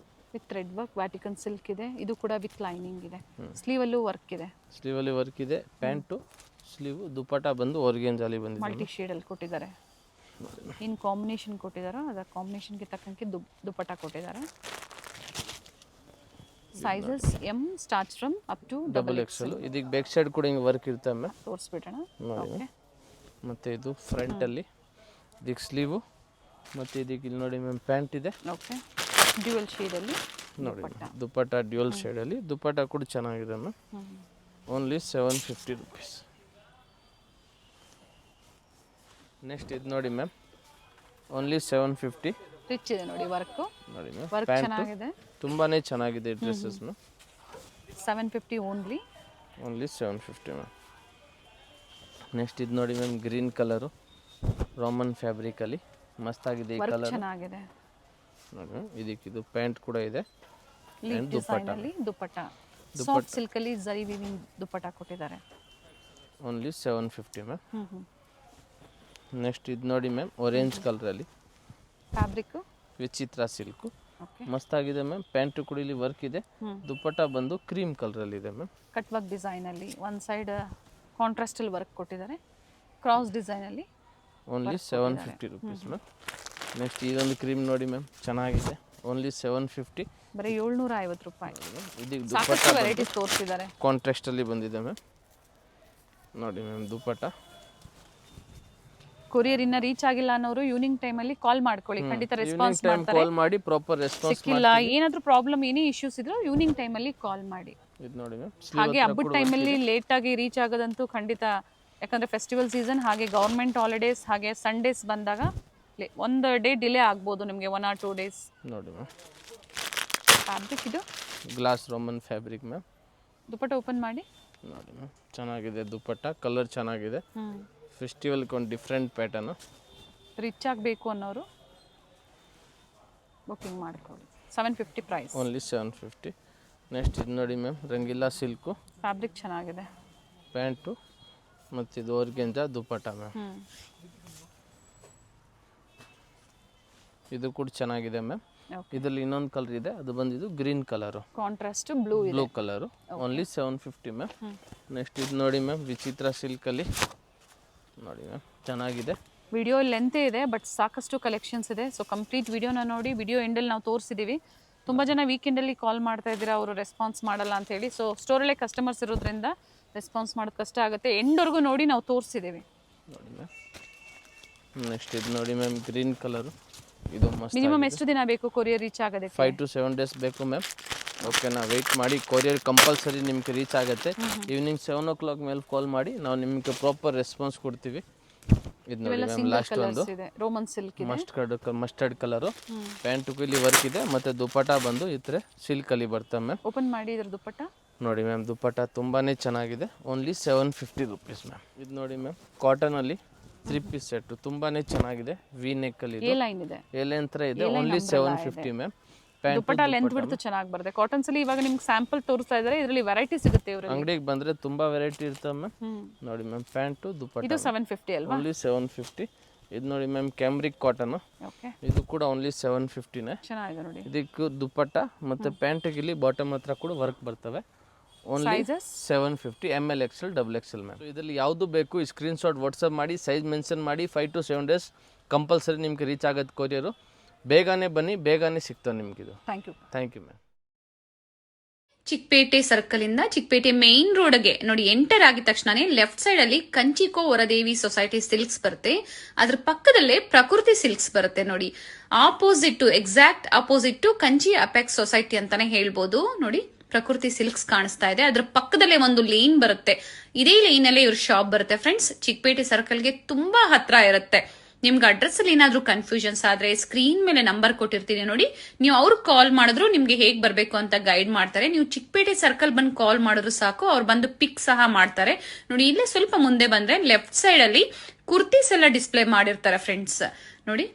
with red work, Vatican silk ಇದೆ. ಇದು ಕೂಡ ವಿತ್ ಲೈನಿಂಗ್ ಇದೆ. ಸ್ಲೀವಲ್ಲೂ ವರ್ಕ್ ಇದೆ. ಸ್ಲೀವಲ್ಲಿ ವರ್ಕ್ ಇದೆ. ಪ್ಯಾಂಟು ಸ್ಲೀವು ದುಪ್ಪಟ್ಟ ಬಂದು ಆರ್ಗೆಂಜಲ್ಲಿ ಬಂದಿದೆ. ಮಲ್ಟಿ ಶೇಡಲ್ಲಿ ಕೊಟ್ಟಿದ್ದಾರೆ. ಏನು ಕಾಂಬಿನೇಷನ್ ಕೊಟ್ಟಿದ್ದಾರೋ ಅದರ ಕಾಂಬಿನೇಷನ್ಗೆ ತಕ್ಕಂಗೆ ದುಪ್ಪಟ್ಟ ಕೊಟ್ಟಿದ್ದಾರೆ. Sizes M starts from up to XXL. ಇದಕ್ಕೆ ಬ್ಯಾಕ್ ಸೈಡ್ ಕೂಡ ಹಿಂಗೆ ವರ್ಕ್ ಇರುತ್ತೆ ಮ್ಯಾಮ್. ತೋರಿಸ್ಬಿಡೋಣ. ನೋಡಿ, ಮತ್ತು ಇದು ಫ್ರಂಟಲ್ಲಿ ಇದಕ್ಕೆ ಸ್ಲೀವು ಮತ್ತು ಇದಕ್ಕೆ ಇಲ್ಲಿ ನೋಡಿ ಮ್ಯಾಮ್ ಪ್ಯಾಂಟ್ ಇದೆ. ಓಕೆ, ಡ್ಯುಯಲ್ ಶೇಡಲ್ಲಿ ನೋಡಿ ದುಪ್ಪಟ್ಟ ಡ್ಯುಯಲ್ ಶೇಡಲ್ಲಿ. ದುಪ್ಪಟ್ಟ ಕೂಡ ಚೆನ್ನಾಗಿದೆ ಮ್ಯಾಮ್. Only 750 rupees. ನೆಕ್ಸ್ಟ್ ಇದು ನೋಡಿ ಮ್ಯಾಮ್, ಓನ್ಲಿ 750. ರಿಚ್ ಇದೆ ನೋಡಿ ವರ್ಕು. ನೋಡಿ ಮ್ಯಾಮ್, ವರ್ಕ್ ಚೆನ್ನಾಗಿದೆ. ತುಂಬಾ ಚೆನ್ನಾಗಿದೆ dresses ma'am. 750 only. Only 750 ma'am. Next ಇದು ನೋಡಿ ಮ್ಯಾಮ್, ಗ್ರೀನ್ ಕಲರು ರೋಮನ್ ಫ್ಯಾಬ್ರಿಕಲ್ಲಿ ಮಸ್ತಾಗಿದೆ ಈ ಕಲರ್. ಚೆನ್ನಾಗಿದೆ ನೋಡಿ ಮ್ಯಾಮ್. ಇದಕ್ಕೆ ಇದು ಪ್ಯಾಂಟ್ ಕೂಡ ಇದೆ. ಲೀಫ್ ಡಿಸೈನಲ್ಲಿ ದುಪ್ಪಟ್ಟ. ಸಾಫ್ಟ್ ಸಿಲ್ಕಲ್ಲಿ ಜರಿ ವೀವಿಂಗ್ ದುಪ್ಪಟ್ಟ ಕೊಟ್ಟಿದ್ದಾರೆ. Only 750 ma'am. ನೆಕ್ಸ್ಟ್ ಇದು ನೋಡಿ ಮ್ಯಾಮ್, ಆರೆಂಜ್ ಕಲರಲ್ಲಿ ಫ್ಯಾಬ್ರಿಕ್ ವಿಚಿತ್ರ ಸಿಲ್ಕು. ಓಕೆ, ಮಸ್ತಾಗಿದೆ ಮ್ಯಾಮ್. ಪ್ಯಾಂಟು ಕೂಡ ಇಲ್ಲಿ ವರ್ಕ್ ಇದೆ. ದುಪ್ಪಟ್ಟ ಬಂದು ಕ್ರೀಮ್ ಕಲರಲ್ಲಿ ಇದೆ ಮ್ಯಾಮ್. ಕಟ್ ವರ್ಕ್ ಡಿಸೈನಲ್ಲಿ ಒನ್ ಸೈಡ್ ಕಾಂಟ್ರಾಸ್ಟಲ್ಲಿ ವರ್ಕ್ ಕೊಟ್ಟಿದ್ದಾರೆ. ಕ್ರಾಸ್ ಡಿಸೈನಲ್ಲಿ ಓನ್ಲಿ 750 rupees ಮ್ಯಾಮ್. ನೆಕ್ಸ್ಟ್ ಇದೊಂದು ಕ್ರೀಮ್ ನೋಡಿ ಮ್ಯಾಮ್, ಚೆನ್ನಾಗಿದೆ. ಓನ್ಲಿ 750. ಬರೀ 750 ರೂಪಾಯಿ. ಇದಕ್ಕೆ ಸಾಕಷ್ಟು ವೆರೈಟೀಸ್ ತೋರಿಸಿದ್ದಾರೆ. ಕಾಂಟ್ರಾಸ್ಟಲ್ಲಿ ಬಂದಿದೆ ಮ್ಯಾಮ್. ನೋಡಿ ಮ್ಯಾಮ್, ದುಪ್ಪಟ್ಟ. ಕೊರಿಯರ್ ಇನ್ನ ರೀಚ್ ಆಗಿಲ್ಲ ಅನ್ನೋರು ಈವ್ನಿಂಗ್ ಟೈಮಲ್ಲಿ ಕಾಲ್ ಮಾಡ್ಕೊಳ್ಳಿ, ಖಂಡಿತ ರೆಸ್ಪಾನ್ಸ್ ಮಾಡ್ತಾರೆ. ಕಾಲ್ ಮಾಡಿ ಪ್ರಾಪರ್ ರೆಸ್ಪಾನ್ಸ್ ಸಿಕ್ಕಿಲ್ಲ, ಏನಾದರೂ ಪ್ರಾಬ್ಲಮ್ ಏನೇ ಇಶ್ಯೂಸ್ ಇದ್ರು ಈವ್ನಿಂಗ್ ಟೈಮಲ್ಲಿ ಕಾಲ್ ಮಾಡಿ. ಇದು ನೋಡಿ ಮ್ಯಾಮ್, ಹಾಗೆ ಹಬ್ಬದ ಟೈಮಲ್ಲಿ ಲೇಟ್ ಆಗಿ ರೀಚ್ ಆಗೋದಂತೂ ಖಂಡಿತ. ಯಾಕಂದ್ರೆ ಫೆಸ್ಟಿವಲ್ ಸೀಸನ್, ಹಾಗೆ ಗೌರ್ಮೆಂಟ್ ಹಾಲಿಡೇಸ್, ಹಾಗೆ ಸಂಡೇಸ್ ಬಂದಾಗ ಒಂದು ಡೇ ಡಿಲೇ ಆಗ್ಬೋದು ನಿಮಗೆ, 1 or 2 days. ನೋಡಿ ಮ್ಯಾಮ್, ಫ್ಯಾಬ್ರಿಕ್ ಇದು ಗ್ಲಾಸ್ ರೋಮನ್ ಫ್ಯಾಬ್ರಿಕ್ ಮ್ಯಾಮ್. ದುಪ್ಪಟ್ಟ ಓಪನ್ ಮಾಡಿ ನೋಡಿ ಮ್ಯಾಮ್, ಚೆನ್ನಾಗಿದೆ ದುಪ್ಪಟ್ಟ. ಕಲರ್ ಚೆನ್ನಾಗಿದೆ. ಫೆಸ್ಟಿವಲ್ಗೆ ಒಂದು ಡಿಫ್ರೆಂಟ್ ಪ್ಯಾಟರ್ನು. ರಿಚ್ ಆಗಬೇಕು ಅನ್ನೋರು ಬುಕ್ಕಿಂಗ್ ಮಾಡ್ಕೊಳ್ಳಿ. 750 ಪ್ರೈಸ್. ಓನ್ಲಿ 750. ನೆಕ್ಸ್ಟ್ ಇದು ನೋಡಿ ಮ್ಯಾಮ್ ರಂಗಿಲ್ಲಾ ಸಿಲ್ಕು, ಫ್ಯಾಬ್ರಿಕ್ ಚೆನ್ನಾಗಿದೆ. ಪ್ಯಾಂಟು ಮತ್ತು ಇದು ಓರ್ಗೆಂಜ ದುಪ್ಪಟ್ಟ ಮ್ಯಾಮ್. ಇದು ಕೂಡ ಚೆನ್ನಾಗಿದೆ ಮ್ಯಾಮ್. ಇದರಲ್ಲಿ ಇನ್ನೊಂದು ಕಲರ್ ಇದೆ, ಅದು ಬಂದಿದ್ದು green colour, contrast blue colour, only 750 ma'am. Next ಇದು ನೋಡಿ ಮ್ಯಾಮ್ ವಿಚಿತ್ರ ಸಿಲ್ಕಲ್ಲಿ ನೋಡಿ ಮ್ಯಾಮ್ ಚೆನ್ನಾಗಿದೆ. ವಿಡಿಯೋ ಲೆಂತ್ ಇದೆ ಬಟ್ ಸಾಕಷ್ಟು ಕಲೆಕ್ಷನ್ಸ್ ಇದೆ. ಸೊ ಕಂಪ್ಲೀಟ್ ವಿಡಿಯೋನ ನೋಡಿ. ವಿಡಿಯೋ ಎಂಡಲ್ಲಿ ನಾವು ತೋರಿಸಿದ್ದೀವಿ. ತುಂಬ ಜನ ವೀಕೆಂಡಲ್ಲಿ ಕಾಲ್ ಮಾಡ್ತಾ ಇದ್ದೀರಾ, ಅವರು ರೆಸ್ಪಾನ್ಸ್ ಮಾಡಲ್ಲ ಅಂತ ಹೇಳಿ. ಸೊ ಸ್ಟೋರಲ್ಲೇ ಕಸ್ಟಮರ್ಸ್ ಇರೋದ್ರಿಂದ ರೆಸ್ಪಾನ್ಸ್ ಮಾಡೋದು ಕಷ್ಟ ಆಗುತ್ತೆ. ಎಂಡ್ವರೆಗೂ ನೋಡಿ ನಾವು ತೋರಿಸಿದ್ದೀವಿ ನೋಡಿ ಮ್ಯಾಮ್. ನೆಕ್ಸ್ಟ್ ಇದು ನೋಡಿ ಮ್ಯಾಮ್ ಗ್ರೀನ್ ಕಲರು, ಇದು ಮಸ್ತ್. ಮಿನಿಮಮ್ ಎಷ್ಟು ದಿನ ಬೇಕು ಕೊರಿಯರ್ ರೀಚ್ ಆಗೋದಕ್ಕೆ? 5 to 7 days ಬೇಕು ಮ್ಯಾಮ್. ಓಕೆನಾ, ವೆಯ್ಟ್ ಮಾಡಿ. ಕೊರಿಯರ್ ಕಂಪಲ್ಸರಿ ನಿಮಗೆ ರೀಚ್ ಆಗುತ್ತೆ. ಈವ್ನಿಂಗ್ 7 o'clock ಮೇಲೆ ಕಾಲ್ ಮಾಡಿ, ನಾವು ನಿಮಗೆ ಪ್ರಾಪರ್ ರೆಸ್ಪಾನ್ಸ್ ಕೊಡ್ತೀವಿ. ಇದು ನೋಡಿ ಮ್ಯಾಮ್ ಲಾಸ್ಟ್ ಒಂದು ರೋಮನ್ ಸಿಲ್ಕ್ ಇದೆ, ಮಸ್ಟರ್ಡ್ ಕಲರು, ಪ್ಯಾಂಟು ಇಲ್ಲಿ ವರ್ಕ್ ಇದೆ, ಮತ್ತು ದುಪ್ಪಟ್ಟ ಬಂದು ಈ ಥರ ಸಿಲ್ಕಲ್ಲಿ ಬರ್ತವೆ ಮ್ಯಾಮ್. ಓಪನ್ ಮಾಡಿ ಇದ್ರ ದುಪ್ಪಟ್ಟ ನೋಡಿ ಮ್ಯಾಮ್. ದುಪ್ಪಟ್ಟ ತುಂಬಾ ಚೆನ್ನಾಗಿದೆ, ಓನ್ಲಿ 750 rupees ಮ್ಯಾಮ್. ಇದು ನೋಡಿ ಮ್ಯಾಮ್ ಕಾಟನಲ್ಲಿ 3 piece ಸೆಟ್ ತುಂಬಾ ಚೆನ್ನಾಗಿದೆ. ವಿ ನೆಕ್ಕಲ್ಲಿ ಎ ಲೈನ್ ಇದೆ, ಏಲೇನ್ ಥರ ಇದೆ, ಓನ್ಲಿ 750 ಮ್ಯಾಮ್. ದುಪ್ಪಟ್ಟ ಲೆಂತ್ ಬಿಡ್ತು ಚೆನ್ನಾಗಿ ಬರುತ್ತೆ. ಕಾಟನ್ಸ್ ಅಲ್ಲಿ ಇವಾಗ ನಿಮ್ಗೆ ಸ್ಯಾಂಪಲ್ ತೋರಿಸ್ತಾ ಇದ್ದಾರೆ. ಇದರಲ್ಲಿ ವೆರೈಟಿ ಸಿಗುತ್ತೆ. ಇವ್ರಿಗೆ ಅಂಗಡಿಗೆ ಬಂದರೆ ತುಂಬ ವೆರೈಟಿ ಇರ್ತವೆ ಮ್ಯಾಮ್. ನೋಡಿ ಮ್ಯಾಮ್ ಪ್ಯಾಂಟು ದುಪ್ಪಟ್ಟ ಇದು 750 ಅಲ್ವಾ? ಓನ್ಲಿ 750. ಇದು ನೋಡಿ ಮ್ಯಾಮ್ ಕ್ಯಾಮ್ರಿಕ್ ಕಾಟನ್, ಓಕೆ, ಇದು ಕೂಡ ಓನ್ಲಿ 750ನೇ. ಚೆನ್ನಾಗಿದೆ ನೋಡಿ. ಇದಕ್ಕೆ ದುಪ್ಪಟ್ಟ ಮತ್ತು ಪ್ಯಾಂಟಿಗೆ ಇಲ್ಲಿ ಬಾಟಮ್ ಹತ್ರ ಕೂಡ ವರ್ಕ್ ಬರ್ತವೆ. Only 750 ML XL XXL ma'am. ಇದರಲ್ಲಿ ಯಾವುದು ಬೇಕು ಈ ಸ್ಕ್ರೀನ್ಶಾಟ್ ವಾಟ್ಸಪ್ ಮಾಡಿ, ಸೈಜ್ ಮೆನ್ಷನ್ ಮಾಡಿ. 5 to 7 days ಕಂಪಲ್ಸರಿ ನಿಮ್ಗೆ ರೀಚ್ ಆಗೋದು ಕೊರಿಯರು. ಬೇಗನೆ ಬನ್ನಿ, ಬೇಗನೆ ಸಿಗ್ತವೆ ನಿಮ್ಗಿದು. Thank you ma'am. Chickpet circle ಇಂದ ಚಿಕ್ಕಪೇಟೆ ಮೇನ್ ರೋಡ್ಗೆ ನೋಡಿ ಎಂಟರ್ ಆಗಿದ ತಕ್ಷಣನೇ ಲೆಫ್ಟ್ ಸೈಡ್ ಅಲ್ಲಿ ಕಂಚಿಕೋ ವರದೇವಿ ಸೊಸೈಟಿ ಸಿಲ್ಕ್ಸ್ ಬರುತ್ತೆ. ಅದ್ರ ಪಕ್ಕದಲ್ಲೇ ಪ್ರಕೃತಿ ಸಿಲ್ಕ್ಸ್ ಬರುತ್ತೆ ನೋಡಿ. Exact opposite Kanchi apex society ಅಂತಾನೆ ಹೇಳ್ಬೋದು. ನೋಡಿ ಪ್ರಕೃತಿ ಸಿಲ್ಕ್ಸ್ ಕಾಣಿಸ್ತಾ ಇದೆ. ಅದ್ರ ಪಕ್ಕದಲ್ಲೇ ಒಂದು ಲೇನ್ ಬರುತ್ತೆ. ಇದೇ ಲೇನ್ ಅಲ್ಲೇ ಇವ್ರ ಶಾಪ್ ಬರುತ್ತೆ ಫ್ರೆಂಡ್ಸ್. ಚಿಕ್ಕಪೇಟೆ ಸರ್ಕಲ್ಗೆ ತುಂಬಾ ಹತ್ರ ಇರುತ್ತೆ. ನಿಮ್ಗೆ ಅಡ್ರೆಸ್ ಅಲ್ಲಿ ಏನಾದ್ರೂ ಕನ್ಫ್ಯೂಷನ್ಸ್ ಆದ್ರೆ ಸ್ಕ್ರೀನ್ ಮೇಲೆ ನಂಬರ್ ಕೊಟ್ಟಿರ್ತೀನಿ ನೋಡಿ, ನೀವು ಅವ್ರಿಗೆ ಕಾಲ್ ಮಾಡಿದ್ರು ನಿಮ್ಗೆ ಹೇಗ್ ಬರ್ಬೇಕು ಅಂತ ಗೈಡ್ ಮಾಡ್ತಾರೆ. ನೀವು ಚಿಕ್ಕಪೇಟೆ ಸರ್ಕಲ್ ಬಂದು ಕಾಲ್ ಮಾಡಿದ್ರು ಸಾಕು, ಅವ್ರು ಬಂದು ಪಿಕ್ ಸಹ ಮಾಡ್ತಾರೆ. ನೋಡಿ ಇಲ್ಲೇ ಸ್ವಲ್ಪ ಮುಂದೆ ಬಂದ್ರೆ ಲೆಫ್ಟ್ ಸೈಡ್ ಅಲ್ಲಿ ಕುರ್ತೀಸ್ ಎಲ್ಲ ಡಿಸ್ಪ್ಲೇ ಮಾಡಿರ್ತಾರೆ ಫ್ರೆಂಡ್ಸ್. ನೋಡಿ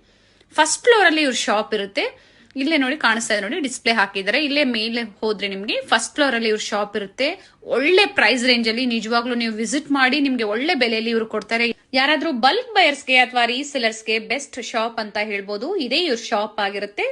ಫಸ್ಟ್ ಫ್ಲೋರ್ ಅಲ್ಲಿ ಇವ್ರ ಶಾಪ್ ಇರುತ್ತೆ. ಇಲ್ಲೇ ನೋಡಿ ಕಾಣಿಸ್ತಾ ಇದೆ ನೋಡಿ, ಡಿಸ್ಪ್ಲೇ ಹಾಕಿದ್ದಾರೆ. ಇಲ್ಲೇ ಮೇಲೆ ಹೋದ್ರೆ ನಿಮ್ಗೆ ಫಸ್ಟ್ ಫ್ಲೋರ್ ಅಲ್ಲಿ ಇವ್ರ ಶಾಪ್ ಇರುತ್ತೆ. ಒಳ್ಳೆ ಪ್ರೈಸ್ ರೇಂಜ್ ಅಲ್ಲಿ ನಿಜವಾಗ್ಲೂ ನೀವು ವಿಸಿಟ್ ಮಾಡಿ, ನಿಮ್ಗೆ ಒಳ್ಳೆ ಬೆಲೆಯಲ್ಲಿ ಇವ್ರು ಕೊಡ್ತಾರೆ. ಯಾರಾದ್ರೂ ಬಲ್ಕ್ ಬಯರ್ಸ್ಗೆ ಅಥವಾ ರೀಸೆಲರ್ಸ್ಗೆ ಬೆಸ್ಟ್ ಶಾಪ್ ಅಂತ ಹೇಳ್ಬೋದು. ಇದೇ ಇವ್ರ ಶಾಪ್ ಆಗಿರುತ್ತೆ.